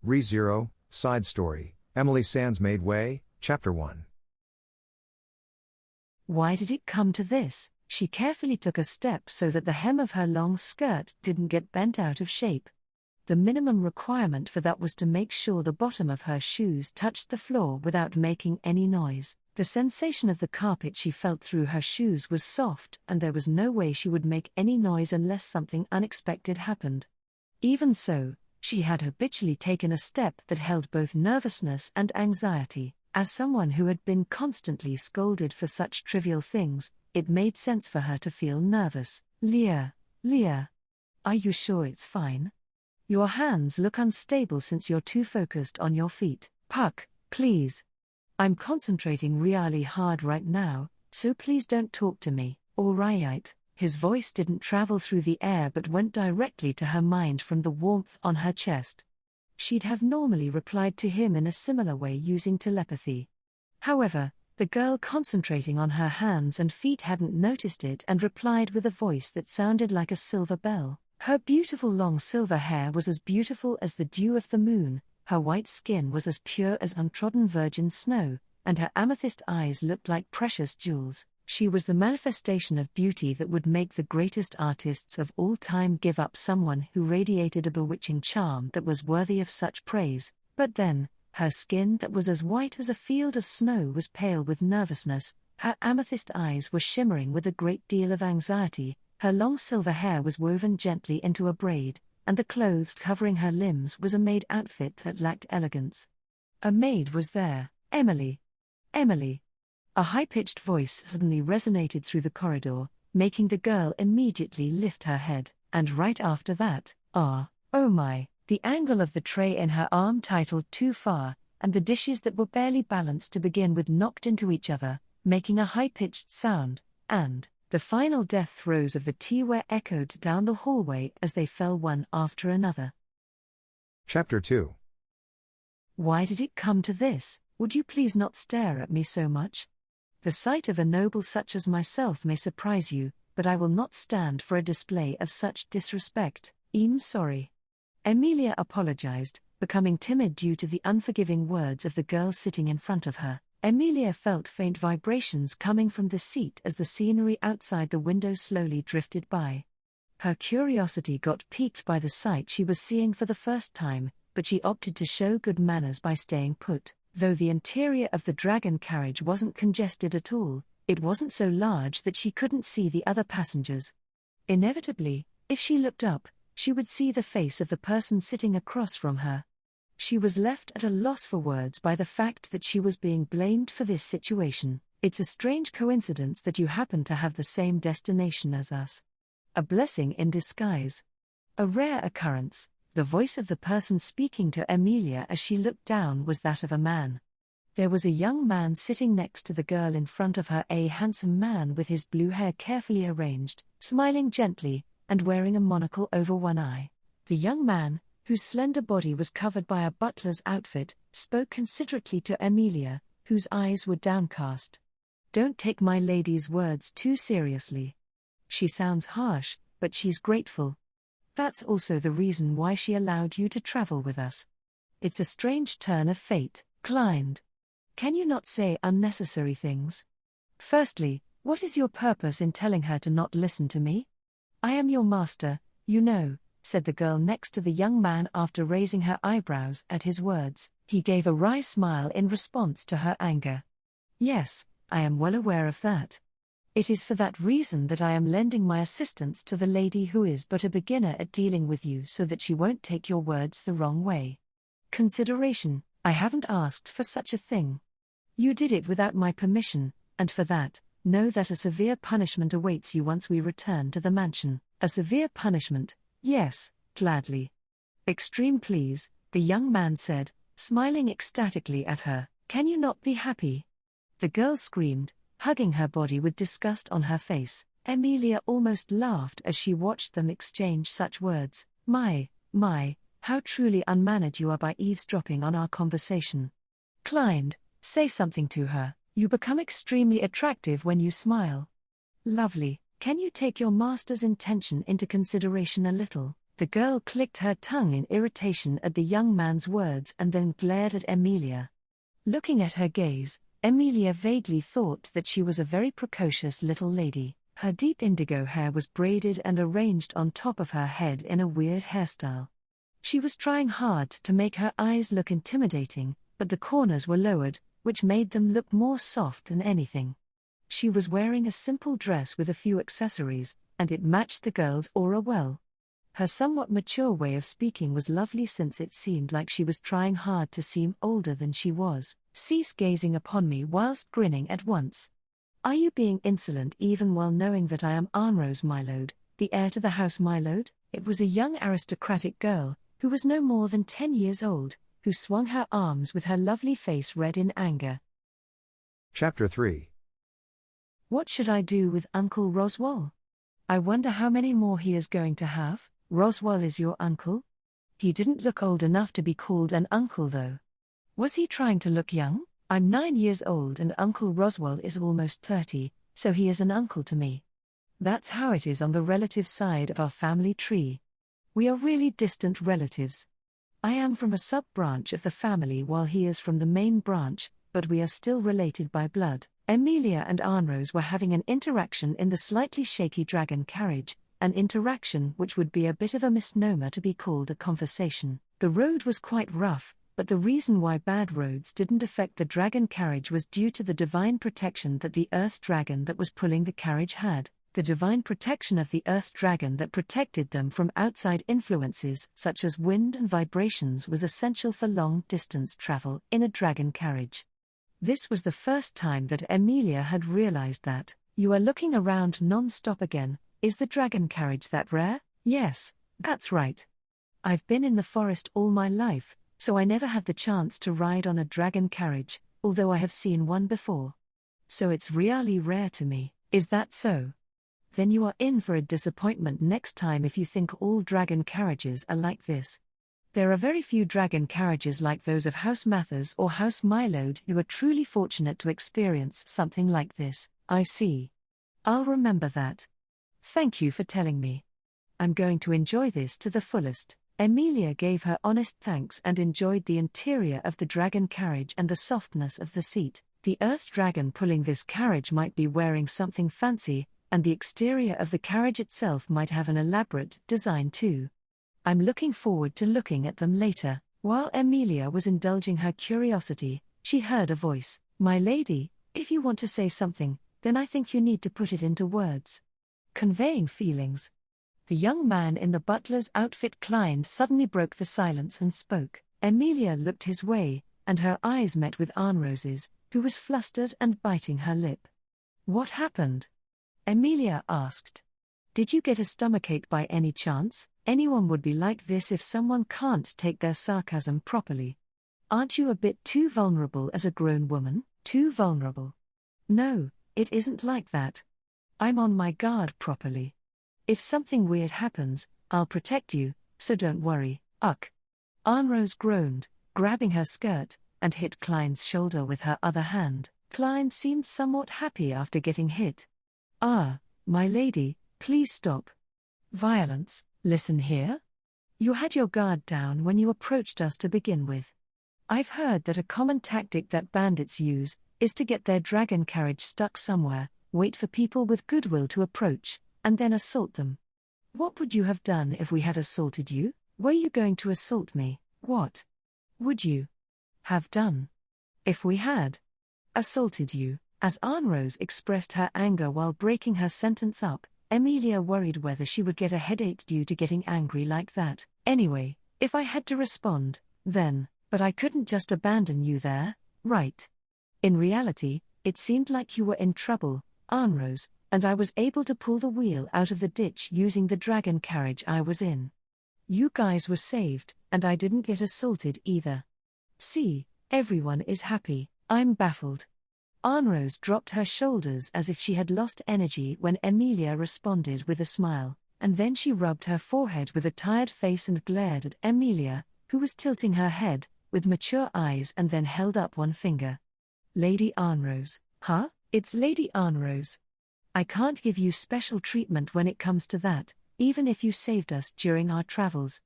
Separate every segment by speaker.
Speaker 1: ReZero, Side Story, Emilia-san's Maid Way, Chapter 1.
Speaker 2: Why did it come to this? She carefully took a step so that the hem of her long skirt didn't get bent out of shape. The minimum requirement for that was to make sure the bottom of her shoes touched the floor without making any noise. The sensation of the carpet she felt through her shoes was soft, and there was no way she would make any noise unless something unexpected happened. Even so, she had habitually taken a step that held both nervousness and anxiety. As someone who had been constantly scolded for such trivial things, it made sense for her to feel nervous. Leah, are you sure it's fine? Your hands look unstable since you're too focused on your feet. Puck, please. I'm concentrating really hard right now, so please don't talk to me. All right. His voice didn't travel through the air but went directly to her mind from the warmth on her chest. She'd have normally replied to him in a similar way using telepathy. However, the girl concentrating on her hands and feet hadn't noticed it and replied with a voice that sounded like a silver bell. Her beautiful long silver hair was as beautiful as the dew of the moon, her white skin was as pure as untrodden virgin snow, and her amethyst eyes looked like precious jewels. She was the manifestation of beauty that would make the greatest artists of all time give up someone who radiated a bewitching charm that was worthy of such praise. But then, her skin that was as white as a field of snow was pale with nervousness, her amethyst eyes were shimmering with a great deal of anxiety, her long silver hair was woven gently into a braid, and the clothes covering her limbs was a maid outfit that lacked elegance. A maid was there. Emily. A high-pitched voice suddenly resonated through the corridor, making the girl immediately lift her head, and right after that, oh my, the angle of the tray in her arm titled too far, and the dishes that were barely balanced to begin with knocked into each other, making a high-pitched sound, and the final death throes of the teaware echoed down the hallway as they fell one after another.
Speaker 1: Chapter 2.
Speaker 2: Why did it come to this? Would you please not stare at me so much? The sight of a noble such as myself may surprise you, but I will not stand for a display of such disrespect. I'm sorry. Emilia apologized, becoming timid due to the unforgiving words of the girl sitting in front of her. Emilia felt faint vibrations coming from the seat as the scenery outside the window slowly drifted by. Her curiosity got piqued by the sight she was seeing for the first time, but she opted to show good manners by staying put. Though the interior of the dragon carriage wasn't congested at all, it wasn't so large that she couldn't see the other passengers. Inevitably, if she looked up, she would see the face of the person sitting across from her. She was left at a loss for words by the fact that she was being blamed for this situation. It's a strange coincidence that you happen to have the same destination as us. A blessing in disguise. A rare occurrence. The voice of the person speaking to Emilia as she looked down was that of a man. There was a young man sitting next to the girl in front of her, a handsome man with his blue hair carefully arranged, smiling gently, and wearing a monocle over one eye. The young man, whose slender body was covered by a butler's outfit, spoke considerately to Emilia, whose eyes were downcast. Don't take my lady's words too seriously. She sounds harsh, but she's grateful. That's also the reason why she allowed you to travel with us. It's a strange turn of fate, Clind. Can you not say unnecessary things? Firstly, what is your purpose in telling her to not listen to me? I am your master, you know, said the girl next to the young man after raising her eyebrows at his words. He gave a wry smile in response to her anger. Yes, I am well aware of that. It is for that reason that I am lending my assistance to the lady who is but a beginner at dealing with you so that she won't take your words the wrong way. Consideration, I haven't asked for such a thing. You did it without my permission, and for that, know that a severe punishment awaits you once we return to the mansion. A severe punishment, yes, gladly. Extreme please, the young man said, smiling ecstatically at her. Can you not be happy? The girl screamed, hugging her body with disgust on her face. Emilia almost laughed as she watched them exchange such words. My, how truly unmannered you are by eavesdropping on our conversation. Clind, say something to her. You become extremely attractive when you smile. Lovely. Can you take your master's intention into consideration a little? The girl clicked her tongue in irritation at the young man's words and then glared at Emilia. Looking at her gaze, Emilia vaguely thought that she was a very precocious little lady. Her deep indigo hair was braided and arranged on top of her head in a weird hairstyle. She was trying hard to make her eyes look intimidating, but the corners were lowered, which made them look more soft than anything. She was wearing a simple dress with a few accessories, and it matched the girl's aura well. Her somewhat mature way of speaking was lovely since it seemed like she was trying hard to seem older than she was. Cease gazing upon me whilst grinning at once. Are you being insolent even while knowing that I am Arnrose Mylode, the heir to the house Mylode? It was a young aristocratic girl, who was no more than 10 years old, who swung her arms with her lovely face red in anger.
Speaker 1: Chapter 3.
Speaker 2: What should I do with Uncle Roswell? I wonder how many more he is going to have. Roswell is your uncle? He didn't look old enough to be called an uncle though. Was he trying to look young? I'm 9 years old and Uncle Roswell is almost 30, so he is an uncle to me. That's how it is on the relative side of our family tree. We are really distant relatives. I am from a sub-branch of the family while he is from the main branch, but we are still related by blood. Emilia and Arnrose were having an interaction in the slightly shaky dragon carriage, an interaction which would be a bit of a misnomer to be called a conversation. The road was quite rough, but the reason why bad roads didn't affect the dragon carriage was due to the divine protection that the earth dragon that was pulling the carriage had. The divine protection of the earth dragon that protected them from outside influences such as wind and vibrations was essential for long-distance travel in a dragon carriage. This was the first time that Emilia had realized that. You are looking around non-stop again. Is the dragon carriage that rare? Yes, that's right. I've been in the forest all my life, so I never had the chance to ride on a dragon carriage, although I have seen one before. So it's really rare to me. Is that so? Then you are in for a disappointment next time if you think all dragon carriages are like this. There are very few dragon carriages like those of House Mathers or House Mylode who are truly fortunate to experience something like this. I see. I'll remember that. Thank you for telling me. I'm going to enjoy this to the fullest. Emilia gave her honest thanks and enjoyed the interior of the dragon carriage and the softness of the seat. The earth dragon pulling this carriage might be wearing something fancy, and the exterior of the carriage itself might have an elaborate design too. I'm looking forward to looking at them later. While Emilia was indulging her curiosity, she heard a voice. My lady, if you want to say something, then I think you need to put it into words. Conveying feelings. The young man in the butler's outfit Klein suddenly broke the silence and spoke. Emilia looked his way, and her eyes met with Arnrose's, who was flustered and biting her lip. What happened? Emilia asked. Did you get a stomachache by any chance? Anyone would be like this if someone can't take their sarcasm properly. Aren't you a bit too vulnerable as a grown woman? Too vulnerable? No, it isn't like that. I'm on my guard properly. If something weird happens, I'll protect you, so don't worry. Uck. Arnrose groaned, grabbing her skirt, and hit Klein's shoulder with her other hand. Klein seemed somewhat happy after getting hit. Ah, my lady, please stop. Violence, listen here. You had your guard down when you approached us to begin with. I've heard that a common tactic that bandits use is to get their dragon carriage stuck somewhere, wait for people with goodwill to approach, and then assault them. What would you have done if we had assaulted you? Were you going to assault me? What would you have done if we had assaulted you? As Arnrose expressed her anger while breaking her sentence up, Emilia worried whether she would get a headache due to getting angry like that. Anyway, if I had to respond, then, but I couldn't just abandon you there, right? In reality, it seemed like you were in trouble, Arnrose, and I was able to pull the wheel out of the ditch using the dragon carriage I was in. You guys were saved, and I didn't get assaulted either. See, everyone is happy. I'm baffled. Arnrose dropped her shoulders as if she had lost energy when Emilia responded with a smile, and then she rubbed her forehead with a tired face and glared at Emilia, who was tilting her head, with mature eyes, and then held up one finger. Lady Arnrose. Huh? It's Lady Arnrose. I can't give you special treatment when it comes to that, even if you saved us during our travels.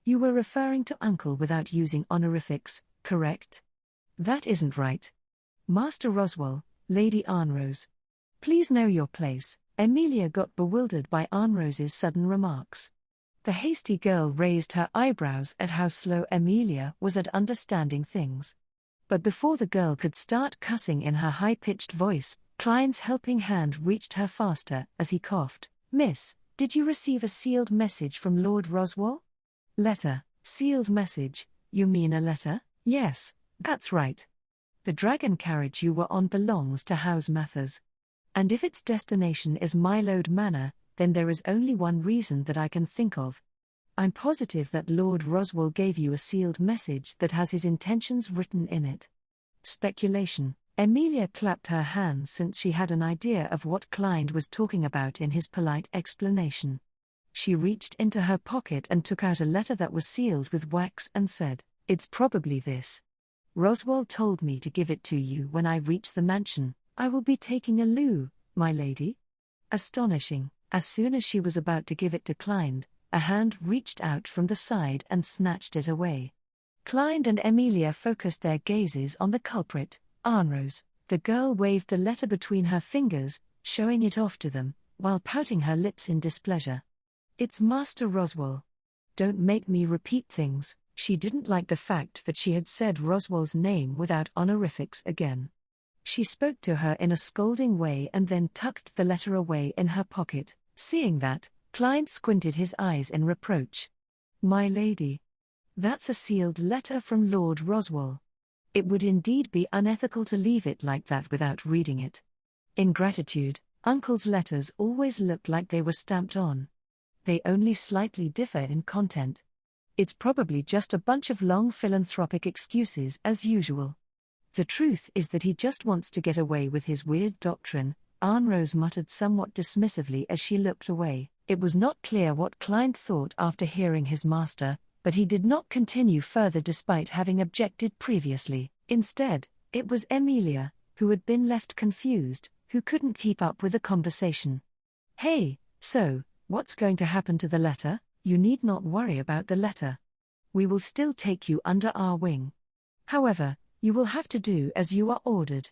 Speaker 2: You were referring to uncle without using honorifics, correct? That isn't right. Master Roswell, Lady Arnrose. Please know your place. Emilia got bewildered by Arnrose's sudden remarks. The hasty girl raised her eyebrows at how slow Emilia was at understanding things. But before the girl could start cussing in her high-pitched voice, Klein's helping hand reached her faster as he coughed. Miss, did you receive a sealed message from Lord Roswell? Letter, sealed message, you mean a letter? Yes, that's right. The dragon carriage you were on belongs to House Mathers. And if its destination is Mylode Manor, then there is only one reason that I can think of. I'm positive that Lord Roswell gave you a sealed message that has his intentions written in it. Speculation. Emilia clapped her hands since she had an idea of what Klein was talking about in his polite explanation. She reached into her pocket and took out a letter that was sealed with wax and said, "It's probably this. Roswell told me to give it to you when I reach the mansion. I will be taking a loo, my lady." Astonishing, as soon as she was about to give it to Klein, a hand reached out from the side and snatched it away. Klein and Emilia focused their gazes on the culprit, Arnrose. The girl waved the letter between her fingers, showing it off to them, while pouting her lips in displeasure. "It's Master Roswell. Don't make me repeat things." She didn't like the fact that she had said Roswell's name without honorifics again. She spoke to her in a scolding way and then tucked the letter away in her pocket. Seeing that, Klein squinted his eyes in reproach. "My lady. That's a sealed letter from Lord Roswell. It would indeed be unethical to leave it like that without reading it. In gratitude, Uncle's letters always look like they were stamped on. They only slightly differ in content. It's probably just a bunch of long philanthropic excuses as usual. The truth is that he just wants to get away with his weird doctrine," Arnrose muttered somewhat dismissively as she looked away. It was not clear what Klein thought after hearing his master, but he did not continue further despite having objected previously. Instead, it was Emilia, who had been left confused, who couldn't keep up with the conversation. "Hey, so, what's going to happen to the letter?" "You need not worry about the letter. We will still take you under our wing. However, you will have to do as you are ordered."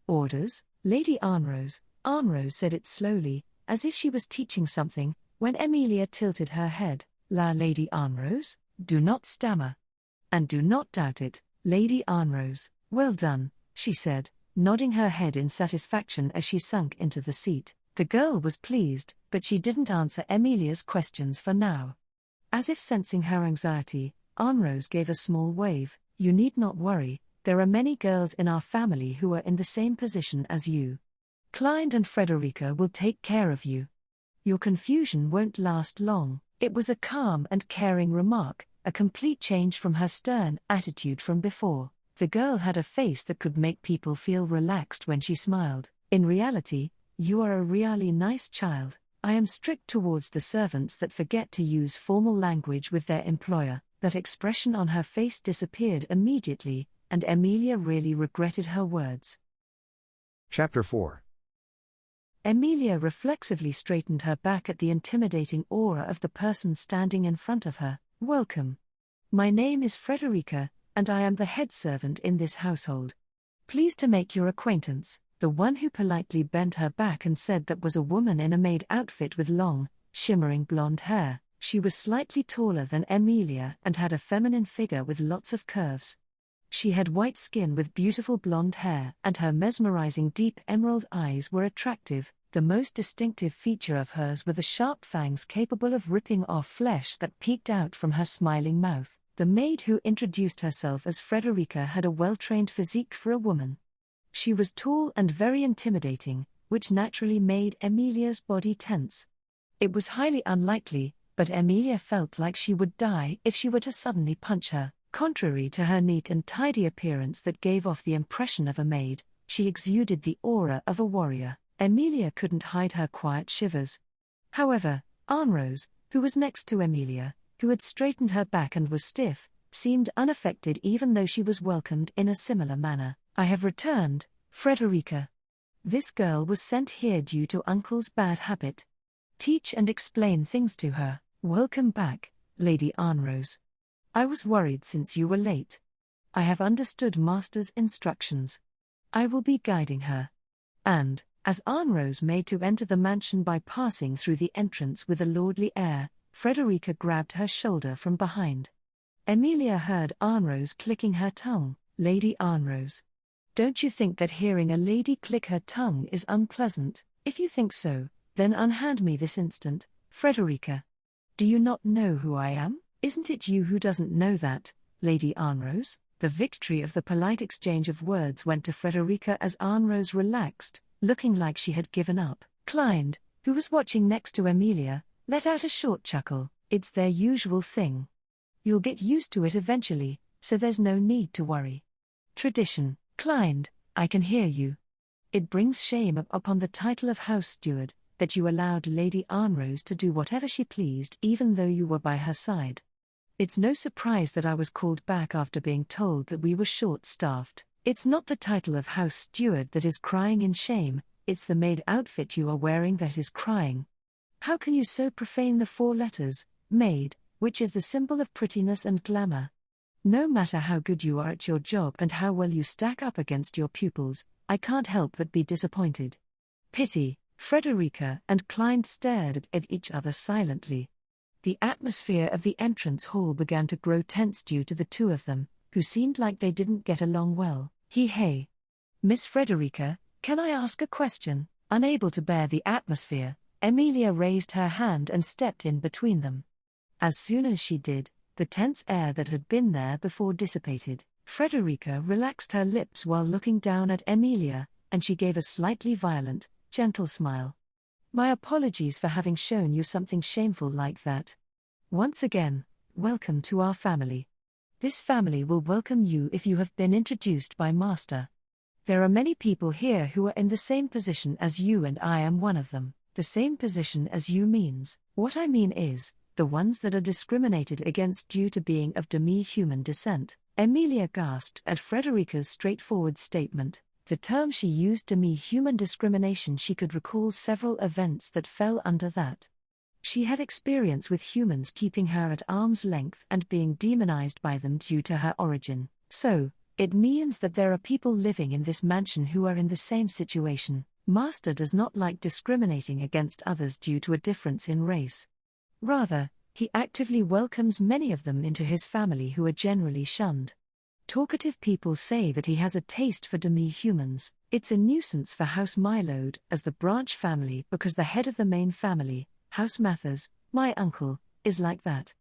Speaker 2: Orders? Lady Arnrose. Arnrose said it slowly, as if she was teaching something, when Emilia tilted her head. Lady Arnrose, do not stammer. And do not doubt it, Lady Arnrose. "Well done," she said, nodding her head in satisfaction as she sunk into the seat. The girl was pleased, but she didn't answer Emilia's questions for now. As if sensing her anxiety, Arnrose gave a small wave. "You need not worry, there are many girls in our family who are in the same position as you. Klein and Frederica will take care of you. Your confusion won't last long." It was a calm and caring remark, a complete change from her stern attitude from before. The girl had a face that could make people feel relaxed when she smiled. In reality, "You are a really nice child. I am strict towards the servants that forget to use formal language with their employer." That expression on her face disappeared immediately, and Emilia really regretted her words.
Speaker 1: Chapter 4.
Speaker 2: Emilia reflexively straightened her back at the intimidating aura of the person standing in front of her. "Welcome. My name is Frederica, and I am the head servant in this household. Pleased to make your acquaintance." The one who politely bent her back and said that was a woman in a maid outfit with long, shimmering blonde hair. She was slightly taller than Emilia and had a feminine figure with lots of curves. She had white skin with beautiful blonde hair, and her mesmerizing deep emerald eyes were attractive. The most distinctive feature of hers were the sharp fangs capable of ripping off flesh that peeked out from her smiling mouth. The maid who introduced herself as Frederica had a well-trained physique for a woman. She was tall and very intimidating, which naturally made Emilia's body tense. It was highly unlikely, but Emilia felt like she would die if she were to suddenly punch her. Contrary to her neat and tidy appearance that gave off the impression of a maid, she exuded the aura of a warrior. Emilia couldn't hide her quiet shivers. However, Arnrose, who was next to Emilia, who had straightened her back and was stiff, seemed unaffected even though she was welcomed in a similar manner. "I have returned, Frederica. This girl was sent here due to Uncle's bad habit. Teach and explain things to her. Welcome back, Lady Arnrose. I was worried since you were late. I have understood Master's instructions. I will be guiding her. And, as Arnrose made to enter the mansion by passing through the entrance with a lordly air, Frederica grabbed her shoulder from behind. Emilia heard Arnrose clicking her tongue. Lady Arnrose. Don't you think that hearing a lady click her tongue is unpleasant? If you think so, then unhand me this instant, Frederica. Do you not know who I am? Isn't it you who doesn't know that, Lady Arnrose? The victory of the polite exchange of words went to Frederica as Arnrose relaxed, looking like she had given up. Clyde, who was watching next to Emilia, let out a short chuckle. It's their usual thing. You'll get used to it eventually, so there's no need to worry. Tradition. Clyde, I can hear you. It brings shame upon the title of house steward, that you allowed Lady Arnrose to do whatever she pleased even though you were by her side. It's no surprise that I was called back after being told that we were short-staffed. It's not the title of house steward that is crying in shame, it's the maid outfit you are wearing that is crying. How can you so profane the 4 letters, maid, which is the symbol of prettiness and glamour? No matter how good you are at your job and how well you stack up against your pupils, I can't help but be disappointed. Pity. Frederica and Clyde stared at each other silently. The atmosphere of the entrance hall began to grow tense due to the two of them, who seemed like they didn't get along well. Hey. Miss Frederica, can I ask a question? Unable to bear the atmosphere, Emilia raised her hand and stepped in between them. As soon as she did, the tense air that had been there before dissipated. Frederica relaxed her lips while looking down at Emilia, and she gave a slightly violent, gentle smile. My apologies for having shown you something shameful like that. Once again, welcome to our family. This family will welcome you if you have been introduced by Master. There are many people here who are in the same position as you and I am one of them. The same position as you means, what I mean is, the ones that are discriminated against due to being of demi-human descent. Emilia gasped at Frederica's straightforward statement. The term she used, demi-human discrimination, she could recall several events that fell under that. She had experience with humans keeping her at arm's length and being demonized by them due to her origin. So, it means that there are people living in this mansion who are in the same situation. Master does not like discriminating against others due to a difference in race. Rather, he actively welcomes many of them into his family who are generally shunned. Talkative people say that he has a taste for demi-humans. It's a nuisance for House Mylode as the branch family because the head of the main family, House Mathers, my uncle, is like that.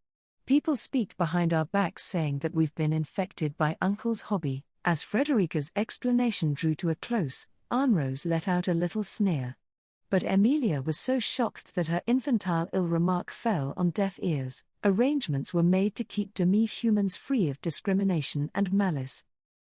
Speaker 2: People speak behind our backs saying that we've been infected by Uncle's hobby. As Frederica's explanation drew to a close, Arnrose let out a little sneer. But Emilia was so shocked that her infantile ill remark fell on deaf ears. Arrangements were made to keep demi-humans free of discrimination and malice.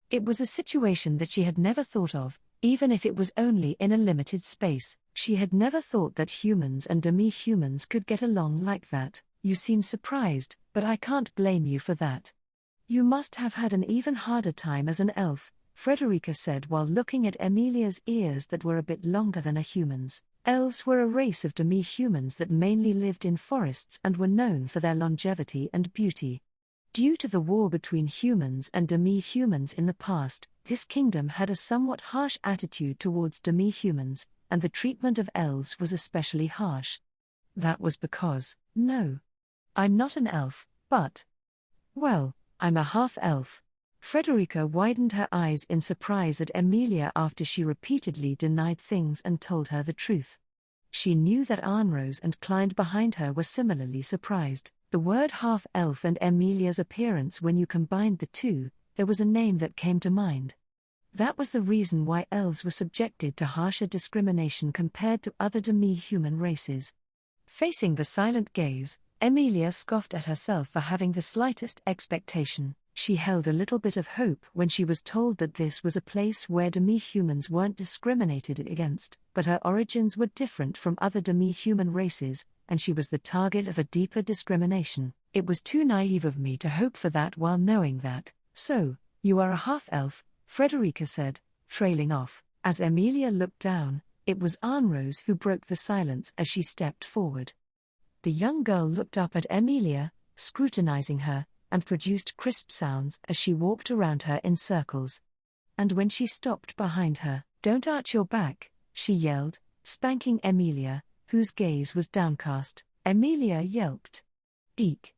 Speaker 2: It was a situation that she had never thought of, even if it was only in a limited space. She had never thought that humans and demi-humans could get along like that. You seem surprised, but I can't blame you for that. You must have had an even harder time as an elf, Frederica said while looking at Emilia's ears that were a bit longer than a human's. Elves were a race of demi-humans that mainly lived in forests and were known for their longevity and beauty. Due to the war between humans and demi-humans in the past, this kingdom had a somewhat harsh attitude towards demi-humans, and the treatment of elves was especially harsh. That was because, no. I'm not an elf, but. Well, I'm a half-elf. Frederica widened her eyes in surprise at Emilia after she repeatedly denied things and told her the truth. She knew that Arnrose and Clyde behind her were similarly surprised. The word half-elf and Emilia's appearance, when you combined the two, there was a name that came to mind. That was the reason why elves were subjected to harsher discrimination compared to other demi-human races. Facing the silent gaze, Emilia scoffed at herself for having the slightest expectation. She held a little bit of hope when she was told that this was a place where demi-humans weren't discriminated against, but her origins were different from other demi-human races, and she was the target of a deeper discrimination. It was too naive of me to hope for that while knowing that. So, you are a half-elf, Frederica said, trailing off. As Emilia looked down, It was Arnrose who broke the silence as she stepped forward. The young girl looked up at Emilia, scrutinizing her, and produced crisp sounds as she walked around her in circles. And when she stopped behind her, "Don't arch your back," she yelled, spanking Emilia, whose gaze was downcast. Emilia yelped. Eek.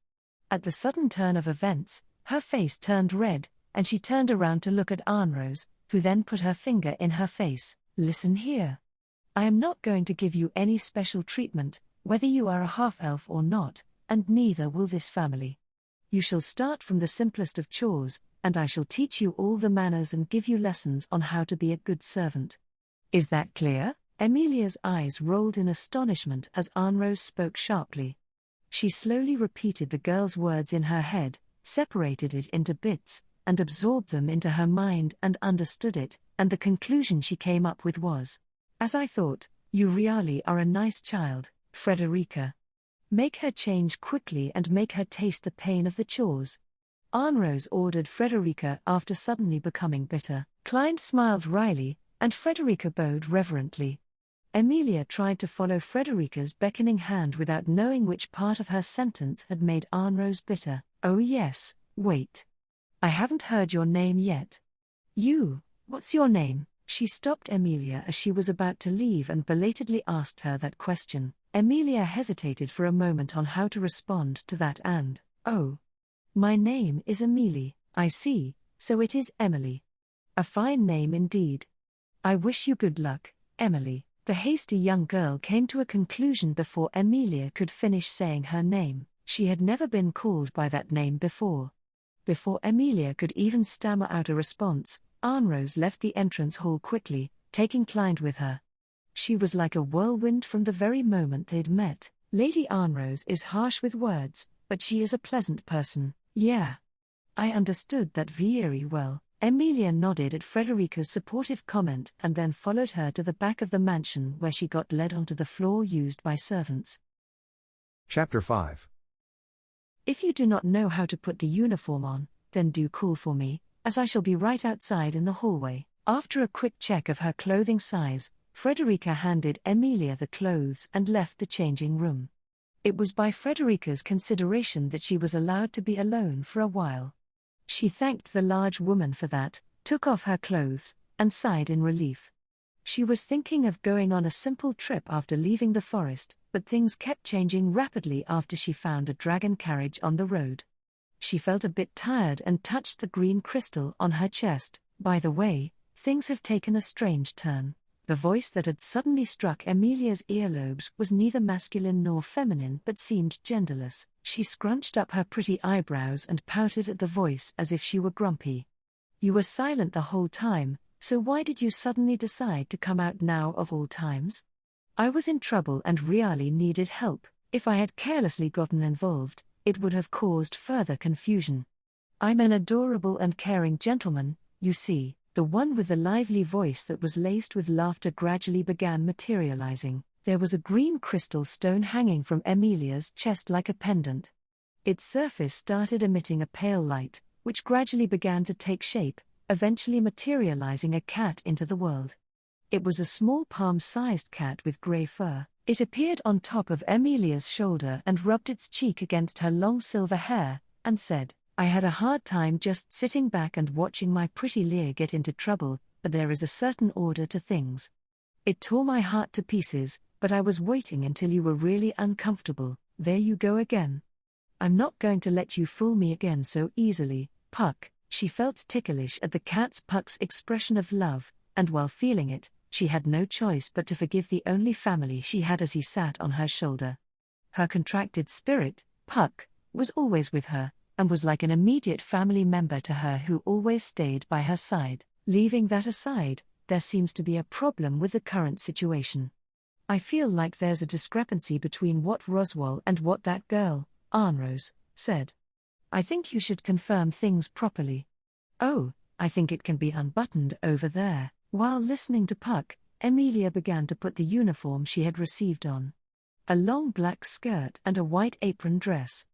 Speaker 2: At the sudden turn of events, her face turned red, and she turned around to look at Arnrose, who then put her finger in her face. "Listen here. I am not going to give you any special treatment, whether you are a half-elf or not, and neither will this family. You shall start from the simplest of chores, and I shall teach you all the manners and give you lessons on how to be a good servant. Is that clear?" Emilia's eyes rolled in astonishment as Arnrose spoke sharply. She slowly repeated the girl's words in her head, separated it into bits, and absorbed them into her mind and understood it, and the conclusion she came up with was, "As I thought, you really are a nice child, Frederica. Make her change quickly and make her taste the pain of the chores." Arnrose ordered Frederica after suddenly becoming bitter. Klein smiled wryly, and Frederica bowed reverently. Emilia tried to follow Frederica's beckoning hand without knowing which part of her sentence had made Arnrose bitter. "Oh yes, wait. I haven't heard your name yet." What's your name?" She stopped Emilia as she was about to leave and belatedly asked her that question. Emilia hesitated for a moment on how to respond to that and, "Oh. My name is Emilie." "I see, so it is Emily. A fine name indeed. I wish you good luck, Emily." The hasty young girl came to a conclusion before Emilia could finish saying her name. She had never been called by that name before. Before Emilia could even stammer out a response, Arnrose left the entrance hall quickly, taking Klein with her. She was like a whirlwind from the very moment they'd met. "Lady Arnrose is harsh with words, but she is a pleasant person." "Yeah. I understood that very well." Emilia nodded at Frederica's supportive comment and then followed her to the back of the mansion where she got led onto the floor used by servants.
Speaker 1: Chapter 5.
Speaker 2: "If you do not know how to put the uniform on, then do call for me, as I shall be right outside in the hallway." After a quick check of her clothing size, Frederica handed Emilia the clothes and left the changing room. It was by Frederica's consideration that she was allowed to be alone for a while. She thanked the large woman for that, took off her clothes, and sighed in relief. She was thinking of going on a simple trip after leaving the forest, but things kept changing rapidly after she found a dragon carriage on the road. She felt a bit tired and touched the green crystal on her chest. "By the way, things have taken a strange turn." The voice that had suddenly struck Emilia's earlobes was neither masculine nor feminine but seemed genderless. She scrunched up her pretty eyebrows and pouted at the voice as if she were grumpy. "You were silent the whole time, so why did you suddenly decide to come out now of all times?" "I was in trouble and really needed help. If I had carelessly gotten involved, it would have caused further confusion. I'm an adorable and caring gentleman, you see." The one with the lively voice that was laced with laughter gradually began materializing. There was a green crystal stone hanging from Emilia's chest like a pendant. Its surface started emitting a pale light, which gradually began to take shape, eventually materializing a cat into the world. It was a small palm-sized cat with grey fur. It appeared on top of Emilia's shoulder and rubbed its cheek against her long silver hair, and said, "I had a hard time just sitting back and watching my pretty Lear get into trouble, but there is a certain order to things. It tore my heart to pieces, but I was waiting until you were really uncomfortable. There you go again. I'm not going to let you fool me again so easily, Puck." She felt ticklish at the cat's Puck's expression of love, and while feeling it, she had no choice but to forgive the only family she had as he sat on her shoulder. Her contracted spirit, Puck, was always with her, and was like an immediate family member to her who always stayed by her side. Leaving that aside, there seems to be a problem with the current situation. "I feel like there's a discrepancy between what Roswell and what that girl, Arnrose, said. I think you should confirm things properly." "Oh, I think it can be unbuttoned over there." While listening to Puck, Emilia began to put the uniform she had received on. A long black skirt and a white apron dress.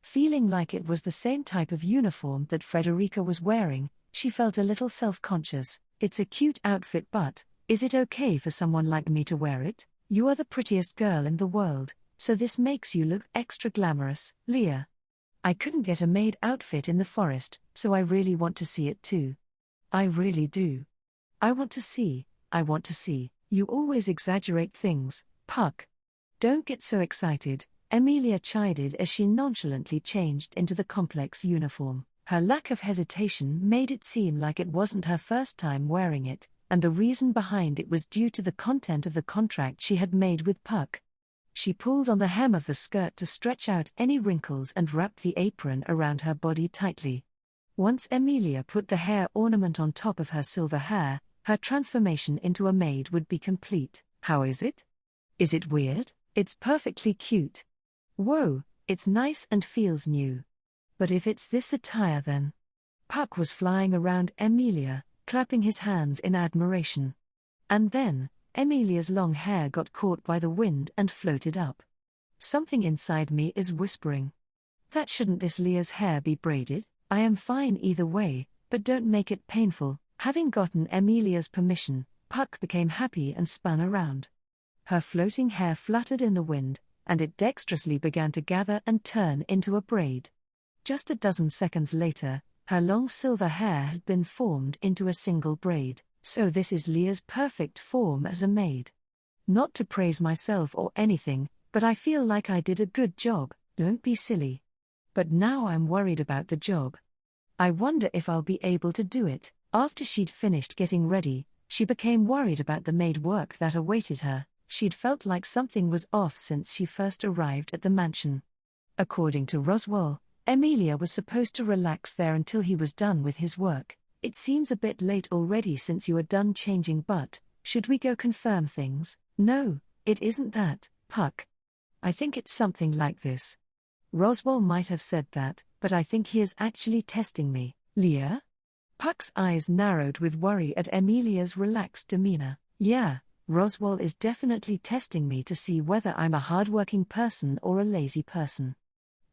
Speaker 2: Feeling like it was the same type of uniform that Frederica was wearing, she felt a little self-conscious. "It's a cute outfit but, Is it okay for someone like me to wear it? You are the prettiest girl in the world, so this makes you look extra glamorous, Leah. I couldn't get a maid outfit in the forest, so I really want to see it too. I really do. I want to see. You always exaggerate things, Puck. Don't get so excited, Emilia chided as she nonchalantly changed into the complex uniform. Her lack of hesitation made it seem like it wasn't her first time wearing it, and the reason behind it was due to the content of the contract she had made with Puck. She pulled on the hem of the skirt to stretch out any wrinkles and wrapped the apron around her body tightly. Once Emilia put the hair ornament on top of her silver hair, her transformation into a maid would be complete. How is it? Is it weird? It's perfectly cute. Whoa, it's nice and feels new. But if it's this attire then? Puck was flying around Emilia, clapping his hands in admiration. And then, Emilia's long hair got caught by the wind and floated up. Something inside me is whispering. That shouldn't this Leah's hair be braided? I am fine either way, but don't make it painful. Having gotten Emilia's permission, Puck became happy and spun around. Her floating hair fluttered in the wind, and it dexterously began to gather and turn into a braid. Just a dozen seconds later, her long silver hair had been formed into a single braid. So this is Leah's perfect form as a maid. Not to praise myself or anything, but I feel like I did a good job. Don't be silly. But now I'm worried about the job. I wonder if I'll be able to do it. After she'd finished getting ready, she became worried about the maid work that awaited her. She'd felt like something was off since she first arrived at the mansion. According to Roswell, Emilia was supposed to relax there until he was done with his work. It seems a bit late already since you are done changing, but should we go confirm things? No, it isn't that, Puck. I think it's something like this. Roswell might have said that, but I think he is actually testing me. Leah? Puck's eyes narrowed with worry at Emilia's relaxed demeanor. Yeah, Roswell is definitely testing me to see whether I'm a hardworking person or a lazy person.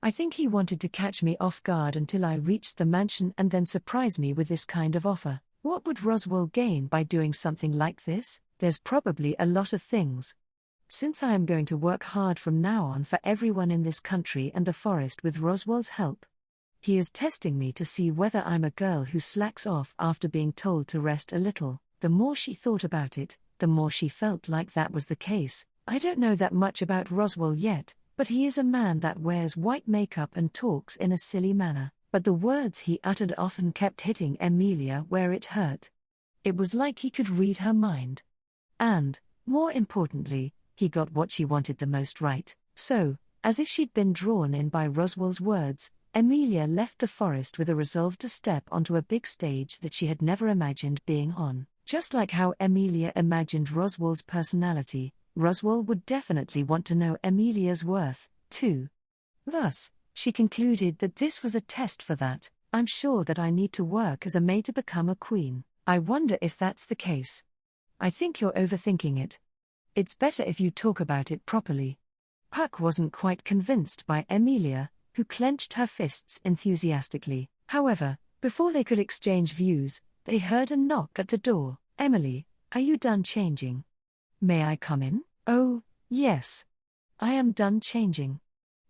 Speaker 2: I think he wanted to catch me off guard until I reached the mansion and then surprise me with this kind of offer. What would Roswell gain by doing something like this? There's probably a lot of things. Since I am going to work hard from now on for everyone in this country and the forest with Roswell's help. He is testing me to see whether I'm a girl who slacks off after being told to rest a little. The more she thought about it, the more she felt like that was the case. I don't know that much about Roswell yet, but he is a man that wears white makeup and talks in a silly manner. But the words he uttered often kept hitting Emilia where it hurt. It was like he could read her mind. And, more importantly, he got what she wanted the most right. So, as if she'd been drawn in by Roswell's words, Emilia left the forest with a resolve to step onto a big stage that she had never imagined being on. Just like how Emilia imagined Roswell's personality, Roswell would definitely want to know Emilia's worth, too. Thus, she concluded that this was a test for that. I'm sure that I need to work as a maid to become a queen. I wonder if that's the case. I think you're overthinking it. It's better if you talk about it properly. Puck wasn't quite convinced by Emilia, who clenched her fists enthusiastically. However, before they could exchange views, they heard a knock at the door. Emily, are you done changing? May I come in? Oh, yes. I am done changing.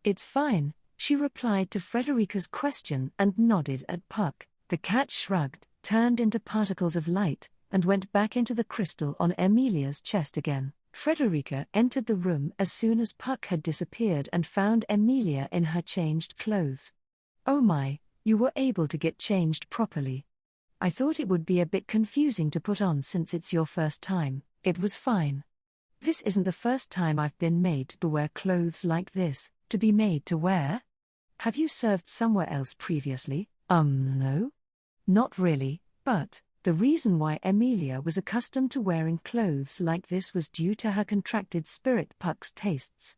Speaker 2: It's fine, she replied to Frederica's question and nodded at Puck. The cat shrugged, turned into particles of light, and went back into the crystal on Emilia's chest again. Frederica entered the room as soon as Puck had disappeared and found Emilia in her changed clothes. Oh my, you were able to get changed properly. I thought it would be a bit confusing to put on since it's your first time. It was fine. This isn't the first time I've been made to wear clothes like this. To be made to wear? Have you served somewhere else previously? No. Not really, but the reason why Emilia was accustomed to wearing clothes like this was due to her contracted spirit Puck's tastes.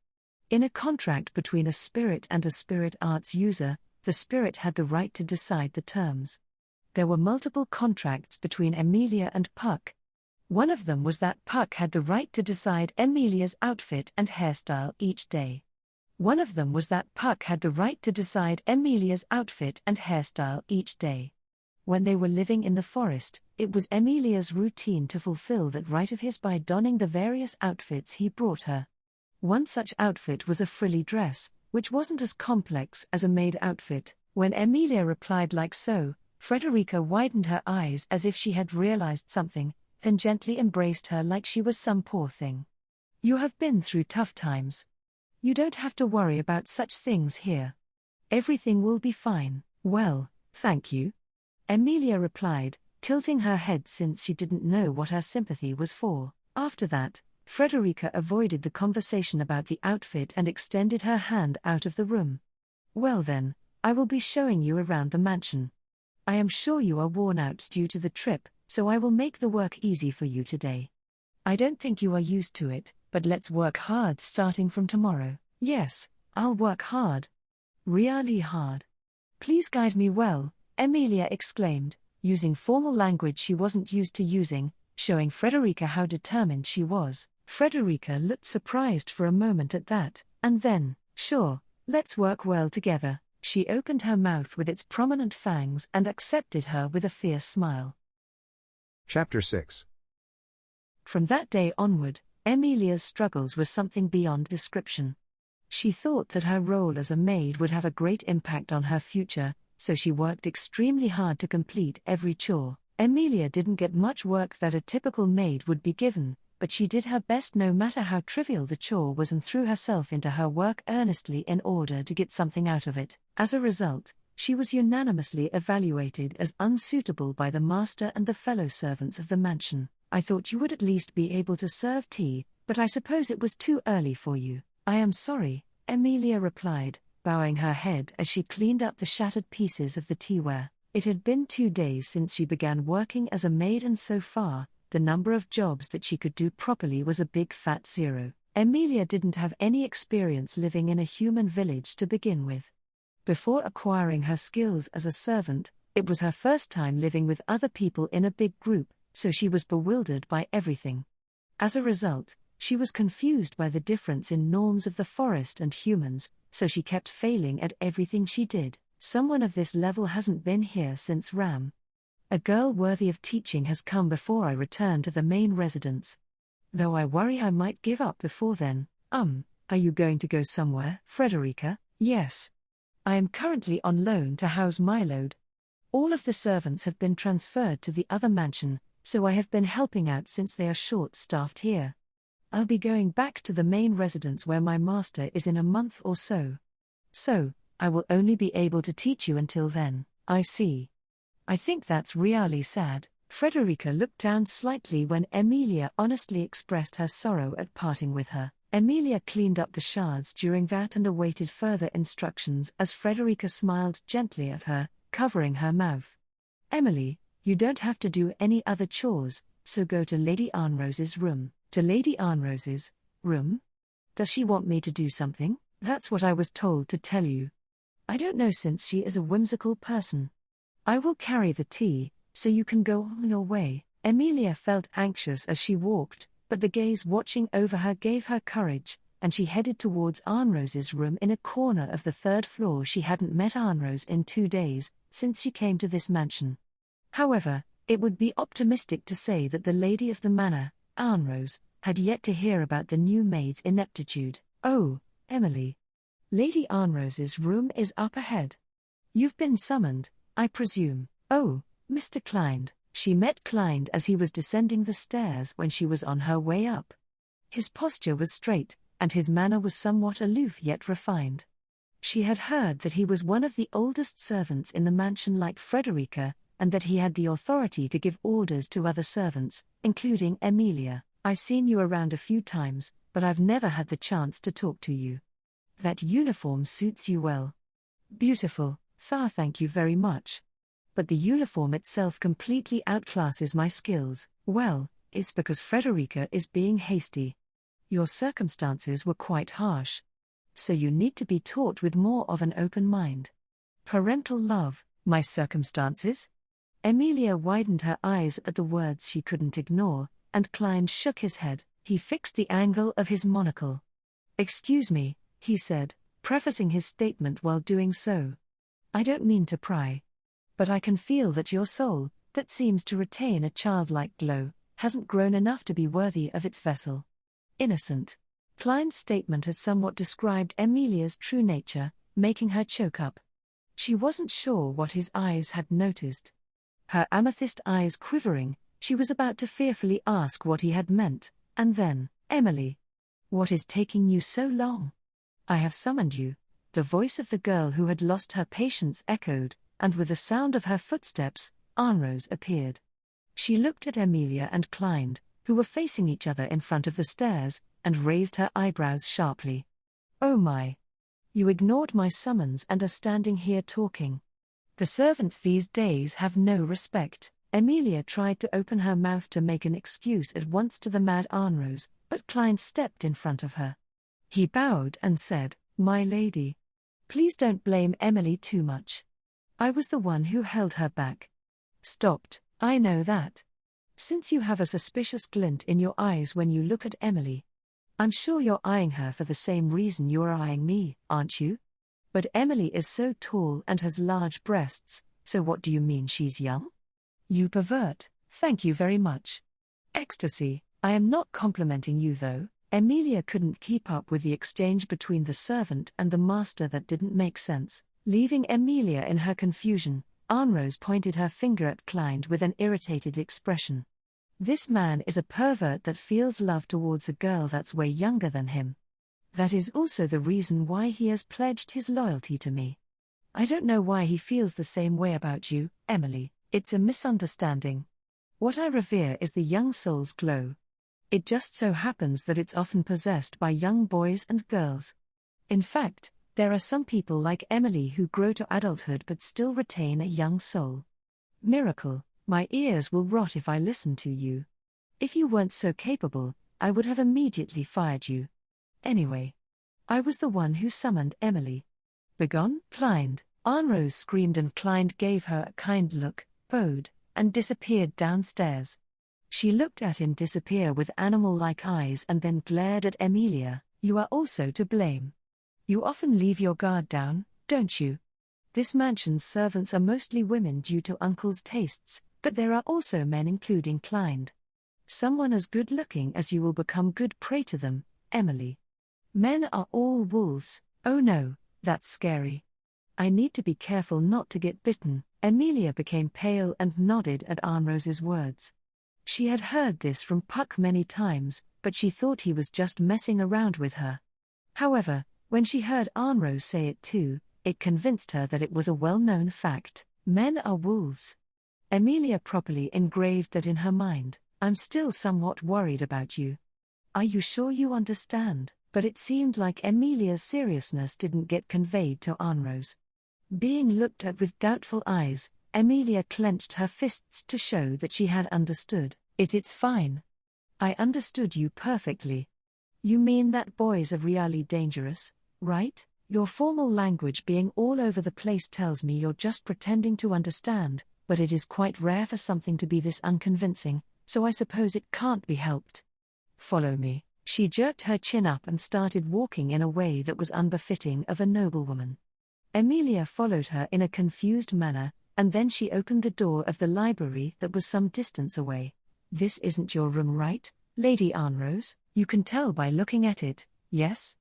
Speaker 2: In a contract between a spirit and a spirit arts user, the spirit had the right to decide the terms. There were multiple contracts between Emilia and Puck. One of them was that Puck had the right to decide Emilia's outfit and hairstyle each day. One of them was that Puck had the right to decide Emilia's outfit and hairstyle each day. When they were living in the forest, it was Emilia's routine to fulfill that right of his by donning the various outfits he brought her. One such outfit was a frilly dress, which wasn't as complex as a maid outfit. When Emilia replied like so, Frederica widened her eyes as if she had realized something, then gently embraced her like she was some poor thing. You have been through tough times. You don't have to worry about such things here. Everything will be fine. Well, thank you. Emilia replied, tilting her head since she didn't know what her sympathy was for. After that, Frederica avoided the conversation about the outfit and extended her hand out of the room. Well then, I will be showing you around the mansion. I am sure you are worn out due to the trip, so I will make the work easy for you today. I don't think you are used to it, but let's work hard starting from tomorrow. Yes, I'll work hard. Really hard. Please guide me well, Emilia exclaimed, using formal language she wasn't used to using, showing Frederica how determined she was. Frederica looked surprised for a moment at that, and then, sure, let's work well together. She opened her mouth with its prominent fangs and accepted her with a fierce smile.
Speaker 1: Chapter 6.
Speaker 2: From that day onward, Emilia's struggles were something beyond description. She thought that her role as a maid would have a great impact on her future, so she worked extremely hard to complete every chore. Emilia didn't get much work that a typical maid would be given, but she did her best no matter how trivial the chore was and threw herself into her work earnestly in order to get something out of it. As a result, she was unanimously evaluated as unsuitable by the master and the fellow servants of the mansion. I thought you would at least be able to serve tea, but I suppose it was too early for you. I am sorry, Emilia replied, bowing her head as she cleaned up the shattered pieces of the teaware. It had been 2 days since she began working as a maid, and so far, the number of jobs that she could do properly was a big fat 0. Emilia didn't have any experience living in a human village to begin with. Before acquiring her skills as a servant, it was her first time living with other people in a big group, so she was bewildered by everything. As a result, she was confused by the difference in norms of the forest and humans, so she kept failing at everything she did. Someone of this level hasn't been here since Ram. A girl worthy of teaching has come before I return to the main residence. Though I worry I might give up before then. Are you going to go somewhere, Frederica? Yes. I am currently on loan to house my load. All of the servants have been transferred to the other mansion, so I have been helping out since they are short-staffed here. I'll be going back to the main residence where my master is in a month or so. So, I will only be able to teach you until then. I see. I think that's really sad. Frederica looked down slightly when Emilia honestly expressed her sorrow at parting with her. Emilia cleaned up the shards during that and awaited further instructions as Frederica smiled gently at her, covering her mouth. Emily, you don't have to do any other chores, so go to Lady Arnrose's room. To Lady Arnrose's room? Does she want me to do something? That's what I was told to tell you. I don't know, since she is a whimsical person. I will carry the tea, so you can go on your way. Emilia felt anxious as she walked, but the gaze watching over her gave her courage, and she headed towards Arnrose's room in a corner of the 3rd floor. She hadn't met Arnrose in 2 days, since she came to this mansion. However, it would be optimistic to say that the lady of the manor, Arnrose, had yet to hear about the new maid's ineptitude. Oh, Emily. Lady Arnrose's room is up ahead. You've been summoned, I presume. Oh, Mr. Klein. She met Klein as he was descending the stairs when she was on her way up. His posture was straight, and his manner was somewhat aloof yet refined. She had heard that he was one of the oldest servants in the mansion like Frederica, and that he had the authority to give orders to other servants, including Emilia. I've seen you around a few times, but I've never had the chance to talk to you. That uniform suits you well. Beautiful, thank you very much. But the uniform itself completely outclasses my skills. Well, it's because Frederica is being hasty. Your circumstances were quite harsh. So you need to be taught with more of an open mind. Parental love, my circumstances? Emilia widened her eyes at the words she couldn't ignore, and Klein shook his head. He fixed the angle of his monocle. Excuse me, he said, prefacing his statement while doing so. I don't mean to pry. But I can feel that your soul, that seems to retain a childlike glow, hasn't grown enough to be worthy of its vessel. Innocent. Klein's statement had somewhat described Emilia's true nature, making her choke up. She wasn't sure what his eyes had noticed. Her amethyst eyes quivering, she was about to fearfully ask what he had meant, and then, "Emily, what is taking you so long? I have summoned you." The voice of the girl who had lost her patience echoed, and with the sound of her footsteps, Arnrose appeared. She looked at Emilia and Klein, who were facing each other in front of the stairs, and raised her eyebrows sharply. "Oh my! You ignored my summons and are standing here talking. The servants these days have no respect." Emilia tried to open her mouth to make an excuse at once to the mad Arnrose, but Klein stepped in front of her. He bowed and said, "My lady, please don't blame Emily too much. I was the one who held her back." "Stopped, I know that. Since you have a suspicious glint in your eyes when you look at Emily, I'm sure you're eyeing her for the same reason you're eyeing me, aren't you? But Emily is so tall and has large breasts, so what do you mean she's young? You pervert, thank you very much. Ecstasy, I am not complimenting you though." Emilia couldn't keep up with the exchange between the servant and the master that didn't make sense. Leaving Emilia in her confusion, Arnrose pointed her finger at Klein with an irritated expression. "This man is a pervert that feels love towards a girl that's way younger than him. That is also the reason why he has pledged his loyalty to me. I don't know why he feels the same way about you, Emily, it's a misunderstanding. What I revere is the young soul's glow. It just so happens that it's often possessed by young boys and girls. In fact, there are some people like Emily who grow to adulthood but still retain a young soul. Miracle, my ears will rot if I listen to you. If you weren't so capable, I would have immediately fired you. Anyway, I was the one who summoned Emily. Begone, Klein!" Arnrose screamed and Klein gave her a kind look, bowed, and disappeared downstairs. She looked at him disappear with animal-like eyes and then glared at Emilia. "You are also to blame. You often leave your guard down, don't you? This mansion's servants are mostly women due to Uncle's tastes, but there are also men including Klein. Someone as good-looking as you will become good prey to them, Emily. Men are all wolves. Oh no, that's scary. I need to be careful not to get bitten." Emilia became pale and nodded at Arnrose's words. She had heard this from Puck many times, but she thought he was just messing around with her. However, when she heard Arnrose say it too, it convinced her that it was a well-known fact. Men are wolves. Emilia properly engraved that in her mind. "I'm still somewhat worried about you. Are you sure you understand?" But it seemed like Emilia's seriousness didn't get conveyed to Arnrose. Being looked at with doubtful eyes, Emilia clenched her fists to show that she had understood. It's fine. I understood you perfectly. You mean that boys are really dangerous, right? Your formal language being all over the place tells me you're just pretending to understand, but it is quite rare for something to be this unconvincing, so I suppose it can't be helped. Follow me." She jerked her chin up and started walking in a way that was unbefitting of a noblewoman. Emilia followed her in a confused manner, and then she opened the door of the library that was some distance away. "This isn't your room, right, Lady Arnrose? You can tell by looking at it, yes?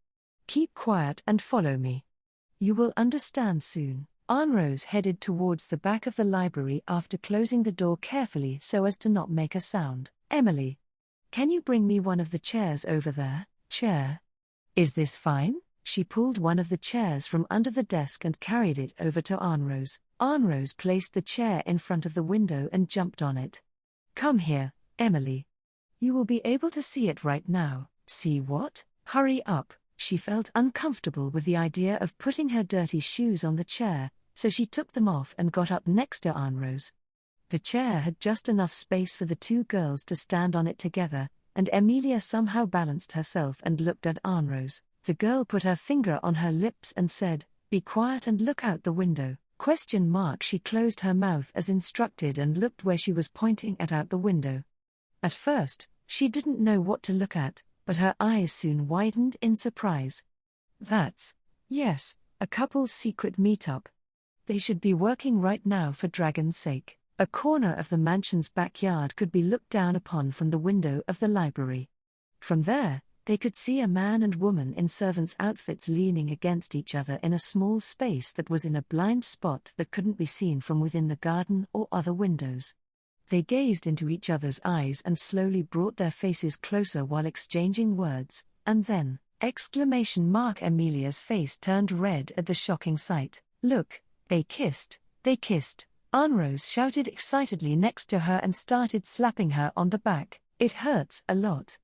Speaker 2: Keep quiet and follow me. You will understand soon." Arnrose headed towards the back of the library after closing the door carefully so as to not make a sound. "Emily, can you bring me one of the chairs over there?" "Chair? Is this fine?" She pulled one of the chairs from under the desk and carried it over to Arnrose. Arnrose placed the chair in front of the window and jumped on it. "Come here, Emily. You will be able to see it right now." "See what? Hurry up." She felt uncomfortable with the idea of putting her dirty shoes on the chair, so she took them off and got up next to Arnrose. The chair had just enough space for the two girls to stand on it together, and Emilia somehow balanced herself and looked at Arnrose. The girl put her finger on her lips and said, "Be quiet and look out the window." She closed her mouth as instructed and looked where she was pointing at out the window. At first, she didn't know what to look at, but her eyes soon widened in surprise. Yes, a couple's secret meetup. They should be working right now for dragon's sake. A corner of the mansion's backyard could be looked down upon from the window of the library. From there, they could see a man and woman in servants' outfits leaning against each other in a small space that was in a blind spot that couldn't be seen from within the garden or other windows. They gazed into each other's eyes and slowly brought their faces closer while exchanging words, and then, ! Emilia's face turned red at the shocking sight. Look, they kissed, they kissed. Anrose shouted excitedly next to her and started slapping her on the back. It hurts a lot.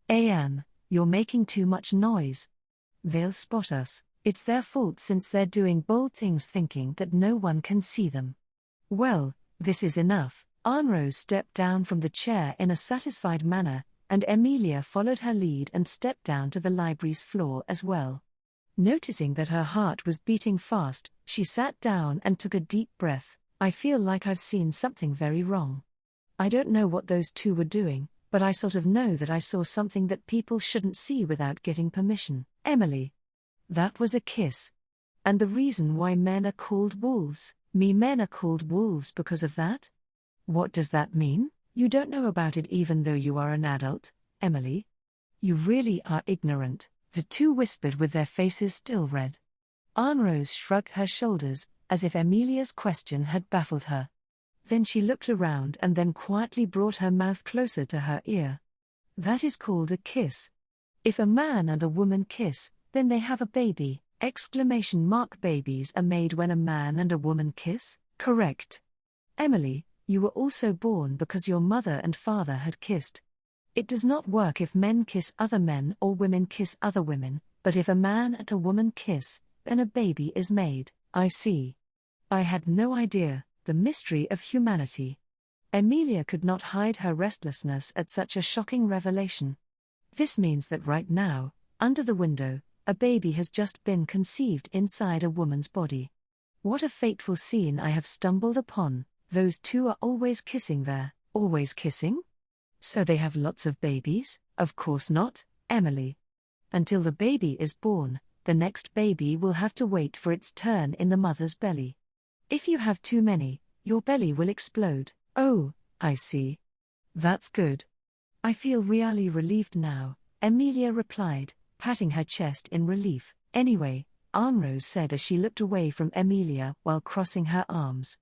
Speaker 2: Anne, you're making too much noise. They'll spot us. It's their fault since they're doing bold things thinking that no one can see them. Well, this is enough. Anrose stepped down from the chair in a satisfied manner, and Emilia followed her lead and stepped down to the library's floor as well. Noticing that her heart was beating fast, she sat down and took a deep breath. I feel like I've seen something very wrong. I don't know what those two were doing, but I sort of know that I saw something that people shouldn't see without getting permission. Emily. That was a kiss. And the reason why men are called wolves, men are called wolves because of that? What does that mean? You don't know about it even though you are an adult, Emily. You really are ignorant, the two whispered with their faces still red. Anrose shrugged her shoulders, as if Emilia's question had baffled her. Then she looked around and then quietly brought her mouth closer to her ear. That is called a kiss. If a man and a woman kiss, then they have a baby! Babies are made when a man and a woman kiss? Correct. Emily, you were also born because your mother and father had kissed. It does not work if men kiss other men or women kiss other women, but if a man and a woman kiss, then a baby is made. I see. I had no idea, the mystery of humanity. Emilia could not hide her restlessness at such a shocking revelation. This means that right now, under the window, a baby has just been conceived inside a woman's body. What a fateful scene I have stumbled upon. Those two are always kissing there. Always kissing? So they have lots of babies? Of course not, Emily. Until the baby is born, the next baby will have to wait for its turn in the mother's belly. If you have too many, your belly will explode. Oh, I see. That's good. I feel really relieved now, Emilia replied, patting her chest in relief. Anyway, Anrose said as she looked away from Emilia while crossing her arms.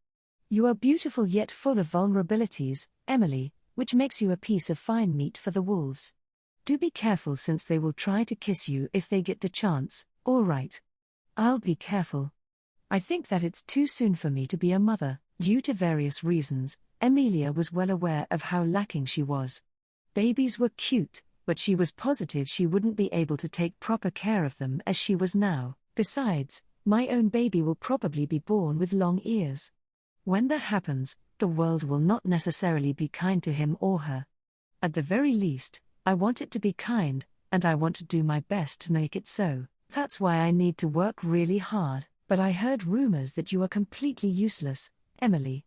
Speaker 2: You are beautiful yet full of vulnerabilities, Emily, which makes you a piece of fine meat for the wolves. Do be careful since they will try to kiss you if they get the chance. All right. I'll be careful. I think that it's too soon for me to be a mother. Due to various reasons, Emilia was well aware of how lacking she was. Babies were cute, but she was positive she wouldn't be able to take proper care of them as she was now. Besides, my own baby will probably be born with long ears. When that happens, the world will not necessarily be kind to him or her. At the very least, I want it to be kind, and I want to do my best to make it so. That's why I need to work really hard. But I heard rumors that you are completely useless, Emily.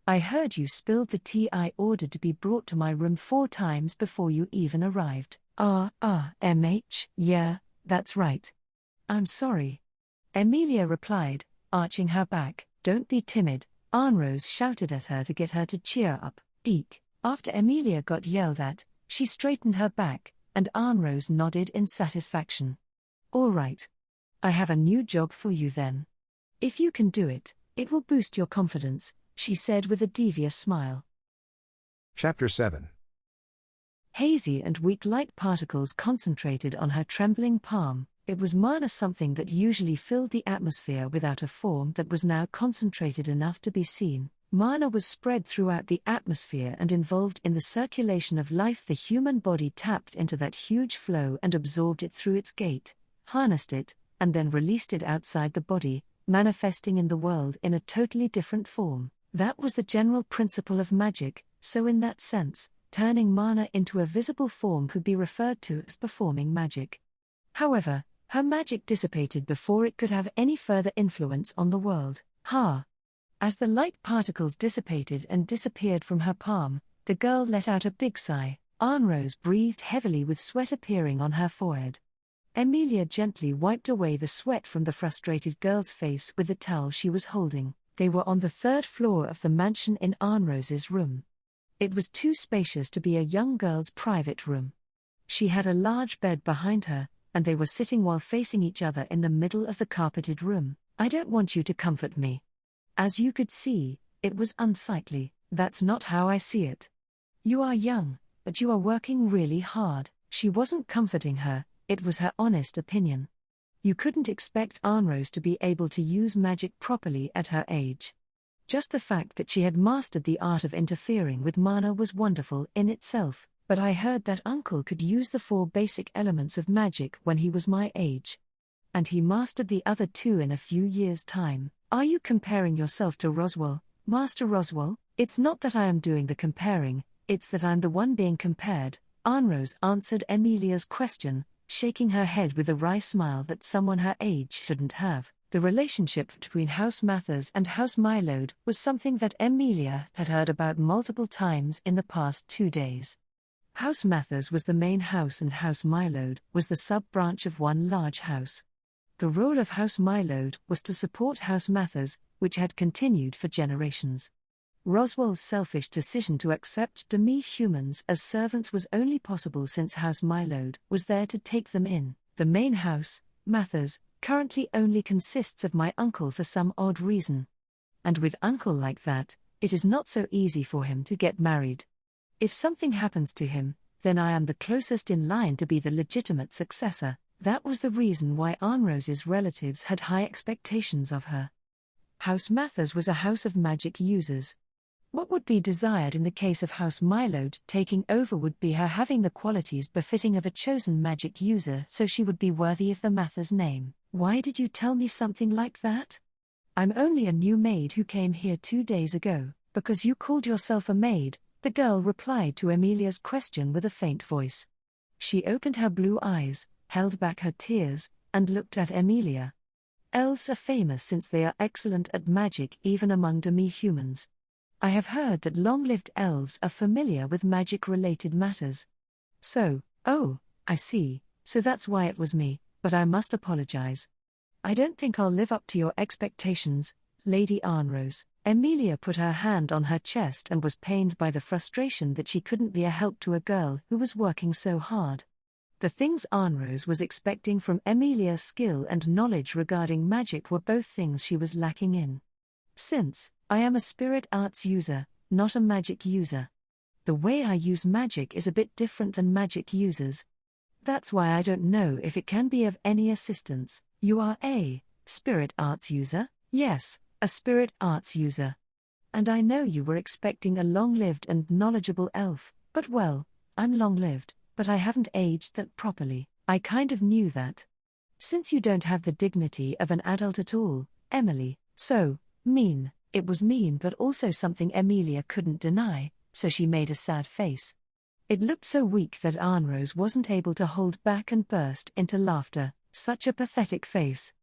Speaker 2: I heard you spilled the tea I ordered to be brought to my room 4 times before you even arrived. Yeah, that's right. I'm sorry. Emilia replied, arching her back. Don't be timid, Anrose shouted at her to get her to cheer up. Eek. After Emilia got yelled at, she straightened her back, and Anrose nodded in satisfaction. All right. I have a new job for you then. If you can do it, it will boost your confidence, she said with a devious smile.
Speaker 1: Chapter 7.
Speaker 2: Hazy and weak light particles concentrated on her trembling palm. It was mana something that usually filled the atmosphere without a form that was now concentrated enough to be seen. Mana was spread throughout the atmosphere and involved in the circulation of life. The human body tapped into that huge flow and absorbed it through its gate, harnessed it, and then released it outside the body, manifesting in the world in a totally different form. That was the general principle of magic, so in that sense, turning mana into a visible form could be referred to as performing magic. However, her magic dissipated before it could have any further influence on the world. As the light particles dissipated and disappeared from her palm, the girl let out a big sigh. Anrose breathed heavily with sweat appearing on her forehead. Emilia gently wiped away the sweat from the frustrated girl's face with the towel she was holding. They were on the third floor of the mansion in Arnrose's room. It was too spacious to be a young girl's private room. She had a large bed behind her, and they were sitting while facing each other in the middle of the carpeted room. "I don't want you to comfort me." As you could see, it was unsightly. "That's not how I see it. You are young, but you are working really hard." She wasn't comforting her, it was her honest opinion. You couldn't expect Arnrose to be able to use magic properly at her age. Just the fact that she had mastered the art of interfering with mana was wonderful in itself, but I heard that uncle could use the 4 basic elements of magic when he was my age. And he mastered the other 2 in a few years' time. "Are you comparing yourself to Roswell, Master Roswell?" "It's not that I am doing the comparing, it's that I'm the one being compared," Arnrose answered Emilia's question, shaking her head with a wry smile that someone her age shouldn't have. The relationship between House Mathers and House Mylode was something that Emilia had heard about multiple times in the past 2 days. House Mathers was the main house and House Mylode was the sub-branch of one large house. The role of House Mylode was to support House Mathers, which had continued for generations. Roswell's selfish decision to accept demi-humans as servants was only possible since House Mylode was there to take them in. The main house, Mathers, currently only consists of my uncle for some odd reason. And with uncle like that, it is not so easy for him to get married. If something happens to him, then I am the closest in line to be the legitimate successor. That was the reason why Arnrose's relatives had high expectations of her. House Mathers was a house of magic users. What would be desired in the case of House Mylode taking over would be her having the qualities befitting of a chosen magic user, so she would be worthy of the Mathers name. "Why did you tell me something like that?" "I'm only a new maid who came here 2 days ago." "Because you called yourself a maid," the girl replied to Emilia's question with a faint voice. She opened her blue eyes, held back her tears, and looked at Emilia. "Elves are famous since they are excellent at magic even among demi-humans. I have heard that long-lived elves are familiar with magic-related matters." "So, oh, I see, so that's why it was me, but I must apologize. I don't think I'll live up to your expectations, Lady Arnrose." Emilia put her hand on her chest and was pained by the frustration that she couldn't be a help to a girl who was working so hard. The things Arnrose was expecting from Emilia's skill and knowledge regarding magic were both things she was lacking in. "Since I am a spirit arts user, not a magic user. The way I use magic is a bit different than magic users. That's why I don't know if it can be of any assistance." "You are a spirit arts user?" "Yes, a spirit arts user. And I know you were expecting a long-lived and knowledgeable elf, but well, I'm long-lived, but I haven't aged that properly." "I kind of knew that. Since you don't have the dignity of an adult at all, Emily, so mean." It was mean but also something Emilia couldn't deny, so she made a sad face. It looked so weak that Arnrose wasn't able to hold back and burst into laughter. "Such a pathetic face.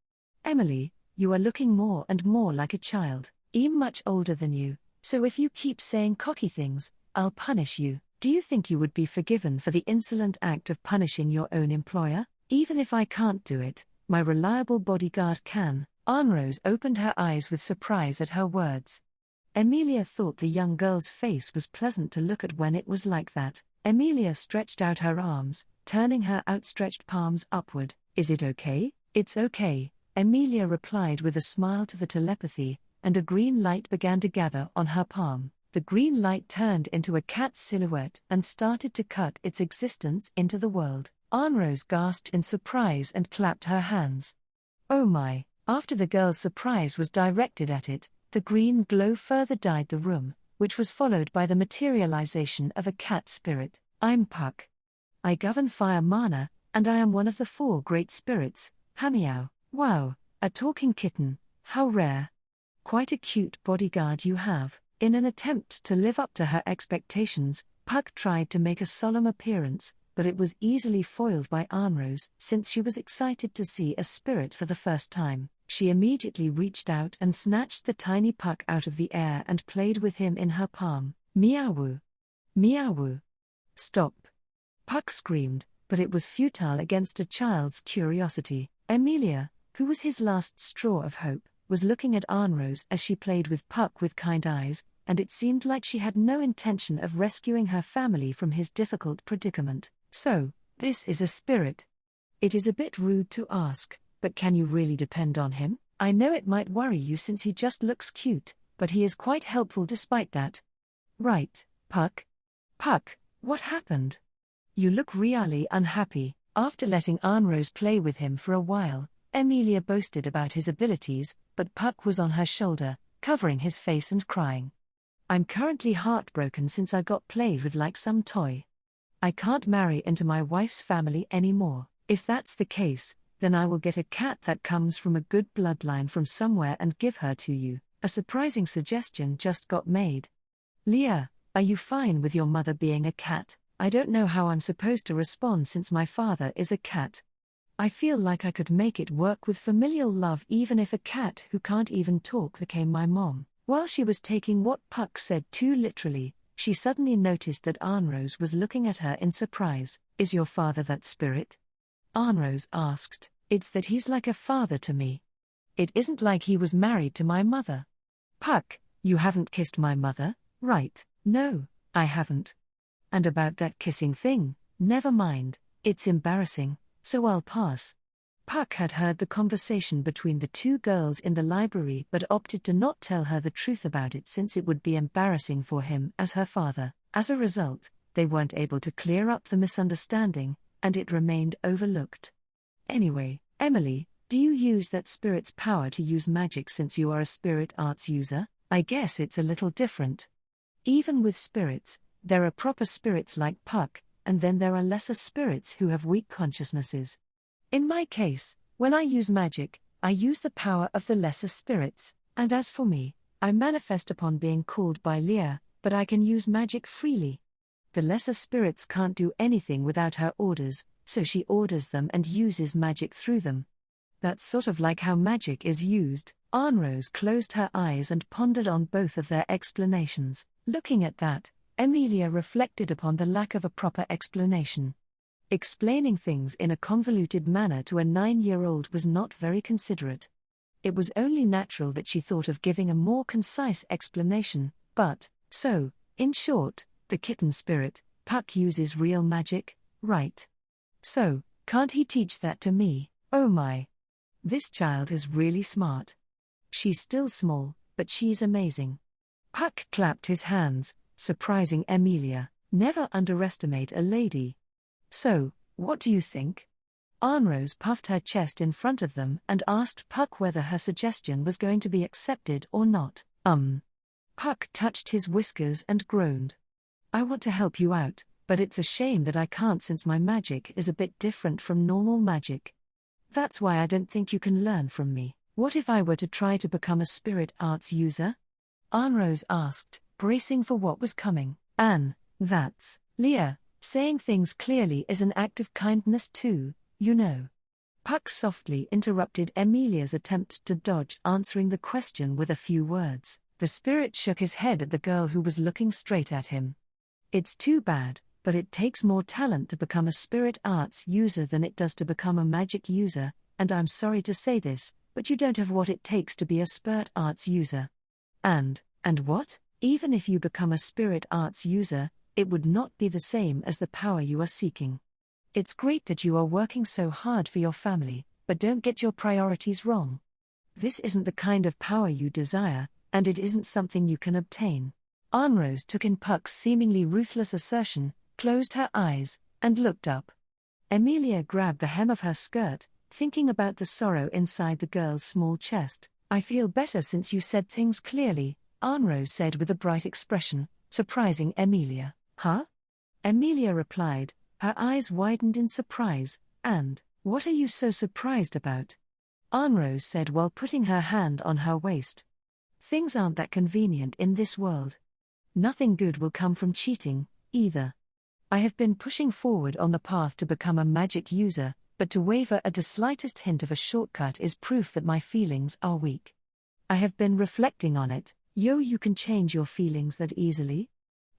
Speaker 2: Emily, you are looking more and more like a child. I'm much older than you, so if you keep saying cocky things, I'll punish you." "Do you think you would be forgiven for the insolent act of punishing your own employer?" "Even if I can't do it, my reliable bodyguard can." Arnrose opened her eyes with surprise at her words. Emilia thought the young girl's face was pleasant to look at when it was like that. Emilia stretched out her arms, turning her outstretched palms upward. "Is it okay?" "It's okay," Emilia replied with a smile to the telepathy, and a green light began to gather on her palm. The green light turned into a cat's silhouette and started to cut its existence into the world. Arnrose gasped in surprise and clapped her hands. "Oh my!" After the girl's surprise was directed at it, the green glow further dyed the room, which was followed by the materialization of a cat spirit. "I'm Puck. I govern fire mana, and I am one of the 4 great spirits, Hamiao." "Wow, a talking kitten, how rare. Quite a cute bodyguard you have." In an attempt to live up to her expectations, Puck tried to make a solemn appearance, but it was easily foiled by Arnrose since she was excited to see a spirit for the first time. She immediately reached out and snatched the tiny Puck out of the air and played with him in her palm. "Meow-woo! Meow-woo! Stop!" Puck screamed, but it was futile against a child's curiosity. Emilia, who was his last straw of hope, was looking at Arnrose as she played with Puck with kind eyes, and it seemed like she had no intention of rescuing her family from his difficult predicament. "So, this is a spirit? It is a bit rude to ask, but can you really depend on him? I know it might worry you since he just looks cute, but he is quite helpful despite that." "Right, Puck? Puck, what happened? You look really unhappy." After letting Arnrose play with him for a while, Emilia boasted about his abilities, but Puck was on her shoulder, covering his face and crying. "I'm currently heartbroken since I got played with like some toy. I can't marry into my wife's family anymore. If that's the case, then I will get a cat that comes from a good bloodline from somewhere and give her to you." A surprising suggestion just got made. "Leah, are you fine with your mother being a cat? I don't know how I'm supposed to respond since my father is a cat. I feel like I could make it work with familial love even if a cat who can't even talk became my mom." While she was taking what Puck said too literally, she suddenly noticed that Arnrose was looking at her in surprise. "Is your father that spirit?" Arnrose asked. "It's that he's like a father to me. It isn't like he was married to my mother." "Puck, you haven't kissed my mother, right?" "No, I haven't. And about that kissing thing, never mind, it's embarrassing, so I'll pass." Puck had heard the conversation between the two girls in the library but opted to not tell her the truth about it since it would be embarrassing for him as her father. As a result, they weren't able to clear up the misunderstanding, and it remained overlooked. "Anyway, Emily, do you use that spirit's power to use magic since you are a spirit arts user? I guess it's a little different. Even with spirits, there are proper spirits like Puck, and then there are lesser spirits who have weak consciousnesses. In my case, when I use magic, I use the power of the lesser spirits, and as for me, I manifest upon being called by Leah, but I can use magic freely. The lesser spirits can't do anything without her orders, so she orders them and uses magic through them. That's sort of like how magic is used." Arnrose closed her eyes and pondered on both of their explanations. Looking at that, Emilia reflected upon the lack of a proper explanation. Explaining things in a convoluted manner to a 9-year-old was not very considerate. It was only natural that she thought of giving a more concise explanation, but, so, in short, the kitten spirit, Puck uses real magic, right? So, can't he teach that to me? Oh my! This child is really smart. She's still small, but she's amazing. Puck clapped his hands, surprising Emilia. Never underestimate a lady. "So, what do you think?" Arnrose puffed her chest in front of them and asked Puck whether her suggestion was going to be accepted or not. Puck touched his whiskers and groaned. "I want to help you out, but it's a shame that I can't since my magic is a bit different from normal magic. That's why I don't think you can learn from me. What if I were to try to become a spirit arts user?" Arnrose asked, bracing for what was coming. That's Leah, saying things clearly is an act of kindness too, you know." Puck softly interrupted Emilia's attempt to dodge answering the question with a few words. The spirit shook his head at the girl who was looking straight at him. "It's too bad, but it takes more talent to become a spirit arts user than it does to become a magic user, and I'm sorry to say this, but you don't have what it takes to be a spirit arts user." And what? Even if you become a spirit arts user, it would not be the same as the power you are seeking. It's great that you are working so hard for your family, but don't get your priorities wrong. This isn't the kind of power you desire, and it isn't something you can obtain. Arnrose took in Puck's seemingly ruthless assertion, closed her eyes, and looked up. Emilia grabbed the hem of her skirt, thinking about the sorrow inside the girl's small chest. "I feel better since you said things clearly," Arnrose said with a bright expression, surprising Emilia. "Huh?" Emilia replied, her eyes widened in surprise. "And what are you so surprised about?" Arnrose said while putting her hand on her waist. "Things aren't that convenient in this world. Nothing good will come from cheating, either. I have been pushing forward on the path to become a magic user, but to waver at the slightest hint of a shortcut is proof that my feelings are weak. I have been reflecting on it." "You can change your feelings that easily?"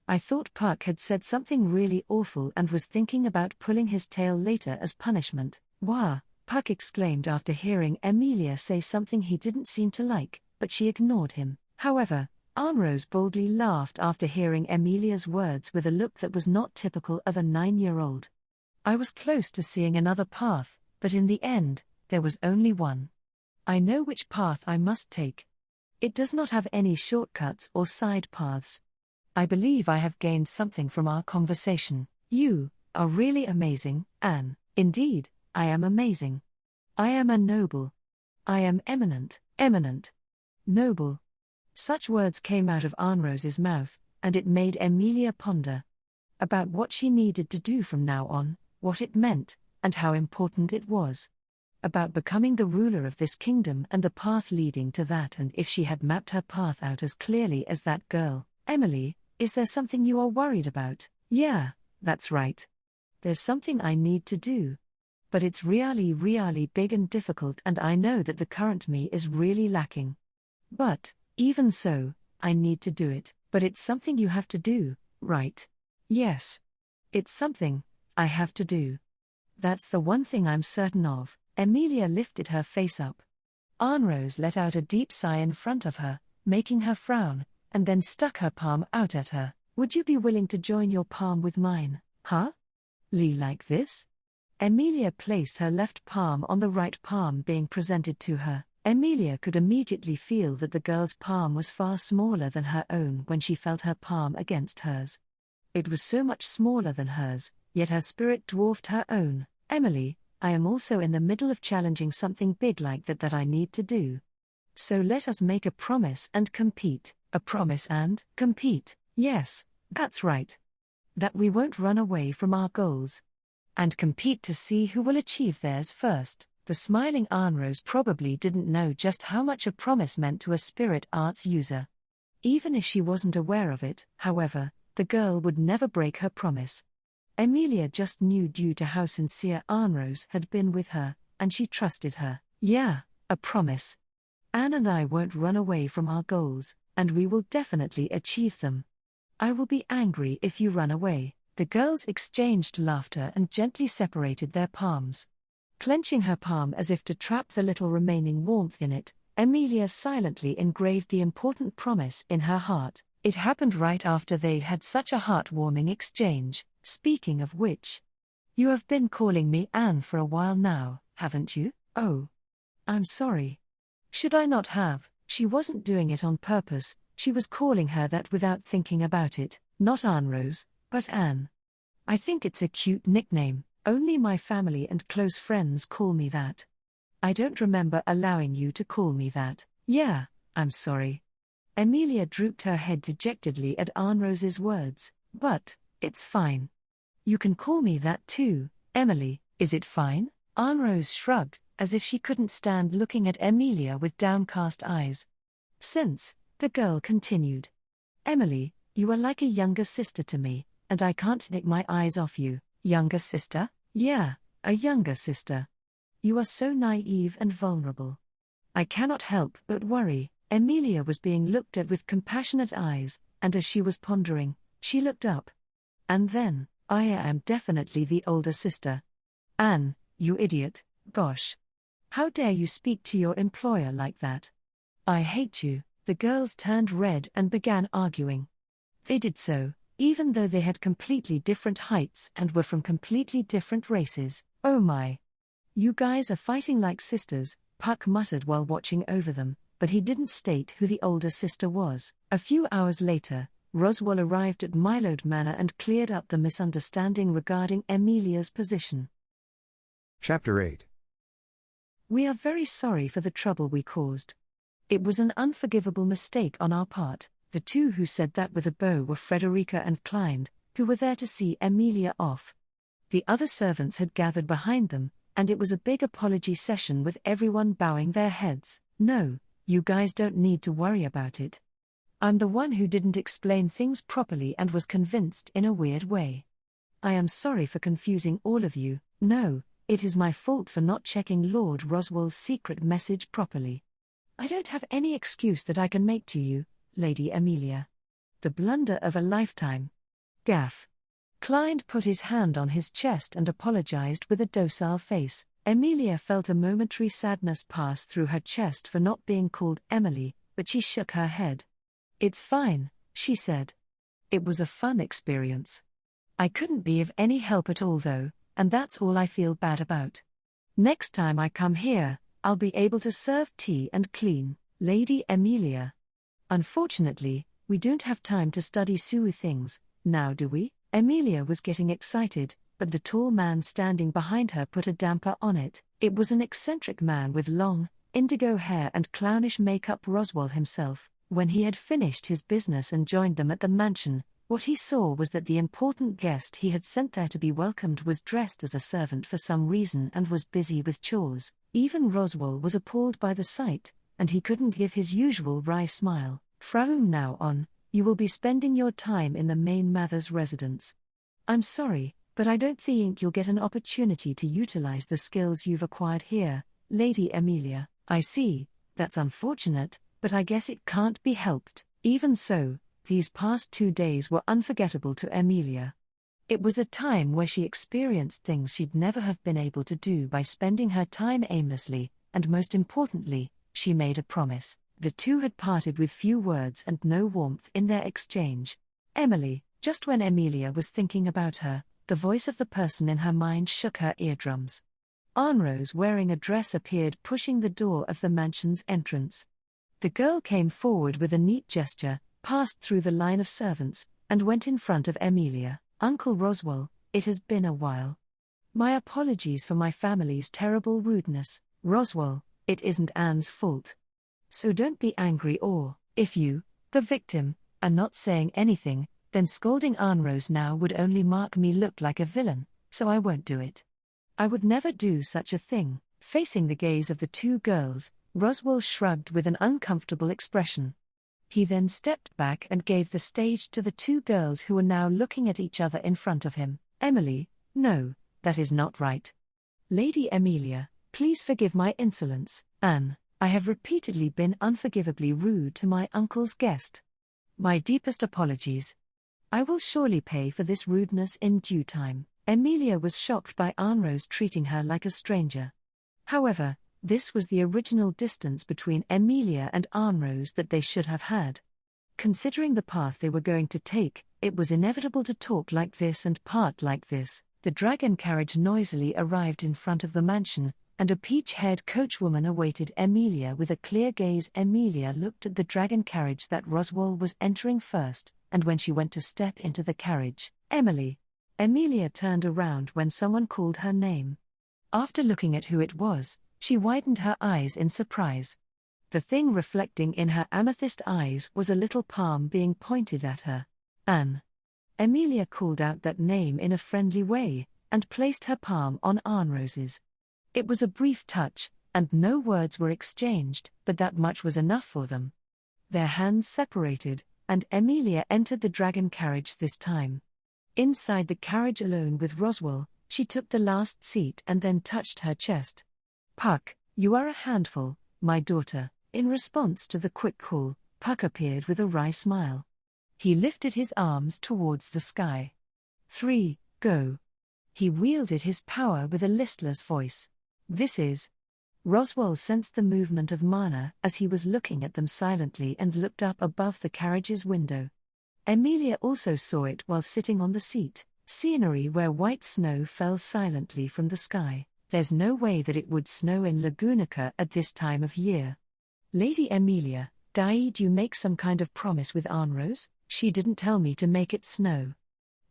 Speaker 2: I thought Puck had said something really awful and was thinking about pulling his tail later as punishment. Wah! Puck exclaimed after hearing Emilia say something he didn't seem to like, but she ignored him. However, Arnrose boldly laughed after hearing Emilia's words with a look that was not typical of a 9-year-old. I was close to seeing another path, but in the end, there was only one. I know which path I must take. It does not have any shortcuts or side paths. I believe I have gained something from our conversation. You are really amazing, Anne. Indeed, I am amazing. I am a noble. I am eminent, noble. Such words came out of Arnrose's mouth, and it made Emilia ponder about what she needed to do from now on, what it meant, and how important it was. About becoming the ruler of this kingdom and the path leading to that, and if she had mapped her path out as clearly as that girl. Emily, is there something you are worried about? Yeah, that's right. There's something I need to do. But it's really big and difficult, and I know that the current me is really lacking. But, even so, I need to do it. But it's something you have to do, right? Yes. It's something I have to do. That's the one thing I'm certain of. Emilia lifted her face up. Arnrose let out a deep sigh in front of her, making her frown, and then stuck her palm out at her. Would you be willing to join your palm with mine? Huh? Lee, like this? Emilia placed her left palm on the right palm being presented to her. Emilia could immediately feel that the girl's palm was far smaller than her own when she felt her palm against hers. It was so much smaller than hers, yet her spirit dwarfed her own. Emily, I am also in the middle of challenging something big like that I need to do. So let us make a promise and compete. A promise and compete. Yes, that's right. That we won't run away from our goals. And compete to see who will achieve theirs first. The smiling Arnrose probably didn't know just how much a promise meant to a spirit arts user. Even if she wasn't aware of it, however, the girl would never break her promise. Emilia just knew due to how sincere Arnrose had been with her, and she trusted her. Yeah, a promise. Anne and I won't run away from our goals, and we will definitely achieve them. I will be angry if you run away. The girls exchanged laughter and gently separated their palms. Clenching her palm as if to trap the little remaining warmth in it, Emilia silently engraved the important promise in her heart. It happened right after they'd had such a heartwarming exchange. Speaking of which, you have been calling me Anne for a while now, haven't you? Oh. I'm sorry. Should I not have? She wasn't doing it on purpose, she was calling her that without thinking about it. Not Arnrose, but Anne. I think it's a cute nickname, only my family and close friends call me that. I don't remember allowing you to call me that. Yeah, I'm sorry. Emilia drooped her head dejectedly at Arnrose's words. But, it's fine. You can call me that too, Emily. Is it fine? Arnrose shrugged, as if she couldn't stand looking at Emilia with downcast eyes. Since, the girl continued. Emily, you are like a younger sister to me, and I can't take my eyes off you. Younger sister? Yeah, a younger sister. You are so naive and vulnerable. I cannot help but worry. Emilia was being looked at with compassionate eyes, and as she was pondering, she looked up. And then, I am definitely the older sister. Anne, you idiot, gosh. How dare you speak to your employer like that? I hate you. The girls turned red and began arguing. They did so, even though they had completely different heights and were from completely different races. Oh my. You guys are fighting like sisters, Puck muttered while watching over them, but he didn't state who the older sister was. A few hours later, Roswell arrived at Mylode Manor and cleared up the misunderstanding regarding Emilia's position.
Speaker 1: Chapter 8.
Speaker 2: We are very sorry for the trouble we caused. It was an unforgivable mistake on our part. The two who said that with a bow were Frederica and Klein, who were there to see Emilia off. The other servants had gathered behind them, and it was a big apology session with everyone bowing their heads. No, you guys don't need to worry about it. I'm the one who didn't explain things properly and was convinced in a weird way. I am sorry for confusing all of you. No, it is my fault for not checking Lord Roswell's secret message properly. I don't have any excuse that I can make to you, Lady Emilia. The blunder of a lifetime. Gaff. Klein put his hand on his chest and apologized with a docile face. Emilia felt a momentary sadness pass through her chest for not being called Emily, but she shook her head. "It's fine," she said. "It was a fun experience. I couldn't be of any help at all though, and that's all I feel bad about. Next time I come here, I'll be able to serve tea and clean." Lady Emilia. "Unfortunately, we don't have time to study Sui things, now do we?" Emilia was getting excited, but the tall man standing behind her put a damper on it. It was an eccentric man with long, indigo hair and clownish makeup, Roswell himself. When he had finished his business and joined them at the mansion, what he saw was that the important guest he had sent there to be welcomed was dressed as a servant for some reason and was busy with chores. Even Roswell was appalled by the sight, and he couldn't give his usual wry smile. "From now on, you will be spending your time in the main Mather's residence. I'm sorry, but I don't think you'll get an opportunity to utilize the skills you've acquired here, Lady Emilia." "I see, that's unfortunate, but I guess it can't be helped." Even so, these past 2 days were unforgettable to Emilia. It was a time where she experienced things she'd never have been able to do by spending her time aimlessly, and most importantly, she made a promise. The two had parted with few words and no warmth in their exchange. "Emily." Just when Emilia was thinking about her, the voice of the person in her mind shook her eardrums. Arnrose, wearing a dress, appeared pushing the door of the mansion's entrance. The girl came forward with a neat gesture, passed through the line of servants, and went in front of Emilia. "Uncle Roswell, it has been a while. My apologies for my family's terrible rudeness." "Roswell, it isn't Anne's fault. So don't be angry, or, if you, the victim, are not saying anything, then scolding Arnrose now would only make me look like a villain, so I won't do it. I would never do such a thing." Facing the gaze of the two girls, Roswell shrugged with an uncomfortable expression. He then stepped back and gave the stage to the two girls who were now looking at each other in front of him. "Emily, no, that is not right. Lady Emilia, please forgive my insolence. Anne, I have repeatedly been unforgivably rude to my uncle's guest. My deepest apologies. I will surely pay for this rudeness in due time." Emilia was shocked by Arnrose treating her like a stranger. However, this was the original distance between Emilia and Arnrose that they should have had. Considering the path they were going to take, it was inevitable to talk like this and part like this. The dragon carriage noisily arrived in front of the mansion, and a peach-haired coachwoman awaited Emilia with a clear gaze. Emilia looked at the dragon carriage that Roswell was entering first, and when she went to step into the carriage, "Emily." Emilia turned around when someone called her name. After looking at who it was, she widened her eyes in surprise. The thing reflecting in her amethyst eyes was a little palm being pointed at her. "Anne." Emilia called out that name in a friendly way, and placed her palm on Arnrose's. It was a brief touch, and no words were exchanged, but that much was enough for them. Their hands separated, and Emilia entered the dragon carriage this time. Inside the carriage alone with Roswell, she took the last seat and then touched her chest. "Puck, you are a handful, my daughter." In response to the quick call, Puck appeared with a wry smile. He lifted his arms towards the sky. 3, go. He wielded his power with a listless voice. "This is." Roswell sensed the movement of Mana as he was looking at them silently and looked up above the carriage's window. Emilia also saw it while sitting on the seat, scenery where white snow fell silently from the sky. There's no way that it would snow in Lagunica at this time of year. "Lady Emilia, did you make some kind of promise with Arnrose?" "She didn't tell me to make it snow."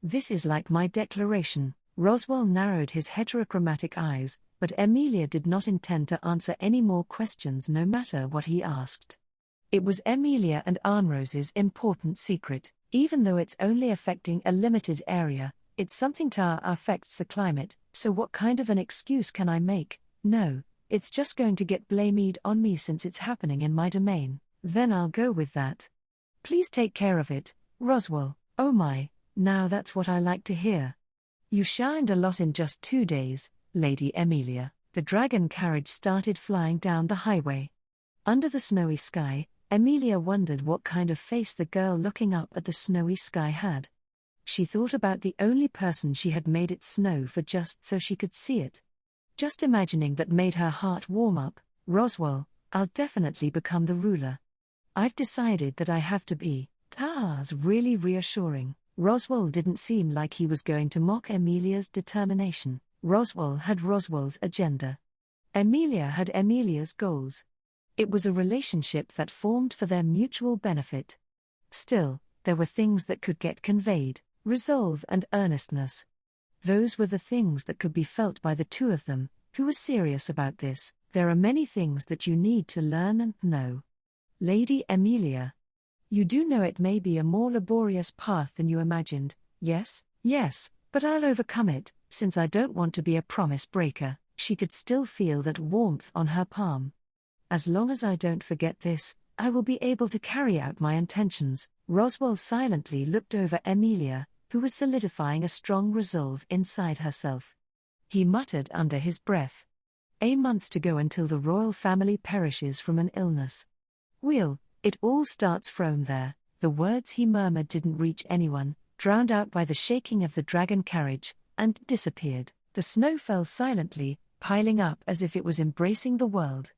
Speaker 2: "This is like my declaration." Roswell narrowed his heterochromatic eyes, but Emilia did not intend to answer any more questions no matter what he asked. It was Emilia and Arnrose's important secret. Even though it's only affecting a limited area, it's something that affects the climate, so what kind of an excuse can I make? No, it's just going to get blamed on me since it's happening in my domain. Then I'll go with that. Please take care of it, Roswell. Oh my, now that's what I like to hear. You shined a lot in just 2 days, Lady Emilia. The dragon carriage started flying down the highway. Under the snowy sky, Emilia wondered what kind of face the girl looking up at the snowy sky had. She thought about the only person she had made it snow for just so she could see it. Just imagining that made her heart warm up. Roswell, I'll definitely become the ruler. I've decided that I have to be. That's really reassuring. Roswell didn't seem like he was going to mock Emilia's determination. Roswell had Roswell's agenda. Emilia had Emilia's goals. It was a relationship that formed for their mutual benefit. Still, there were things that could get conveyed: resolve and earnestness. Those were the things that could be felt by the two of them, who were serious about this. There are many things that you need to learn and know. Lady Emilia. You do know it may be a more laborious path than you imagined, yes, but I'll overcome it, since I don't want to be a promise breaker. She could still feel that warmth on her palm. As long as I don't forget this, I will be able to carry out my intentions. Roswell silently looked over Emilia, who was solidifying a strong resolve inside herself. He muttered under his breath. A month to go until the royal family perishes from an illness. Well, it all starts from there. The words he murmured didn't reach anyone, drowned out by the shaking of the dragon carriage, and disappeared. The snow fell silently, piling up as if it was embracing the world.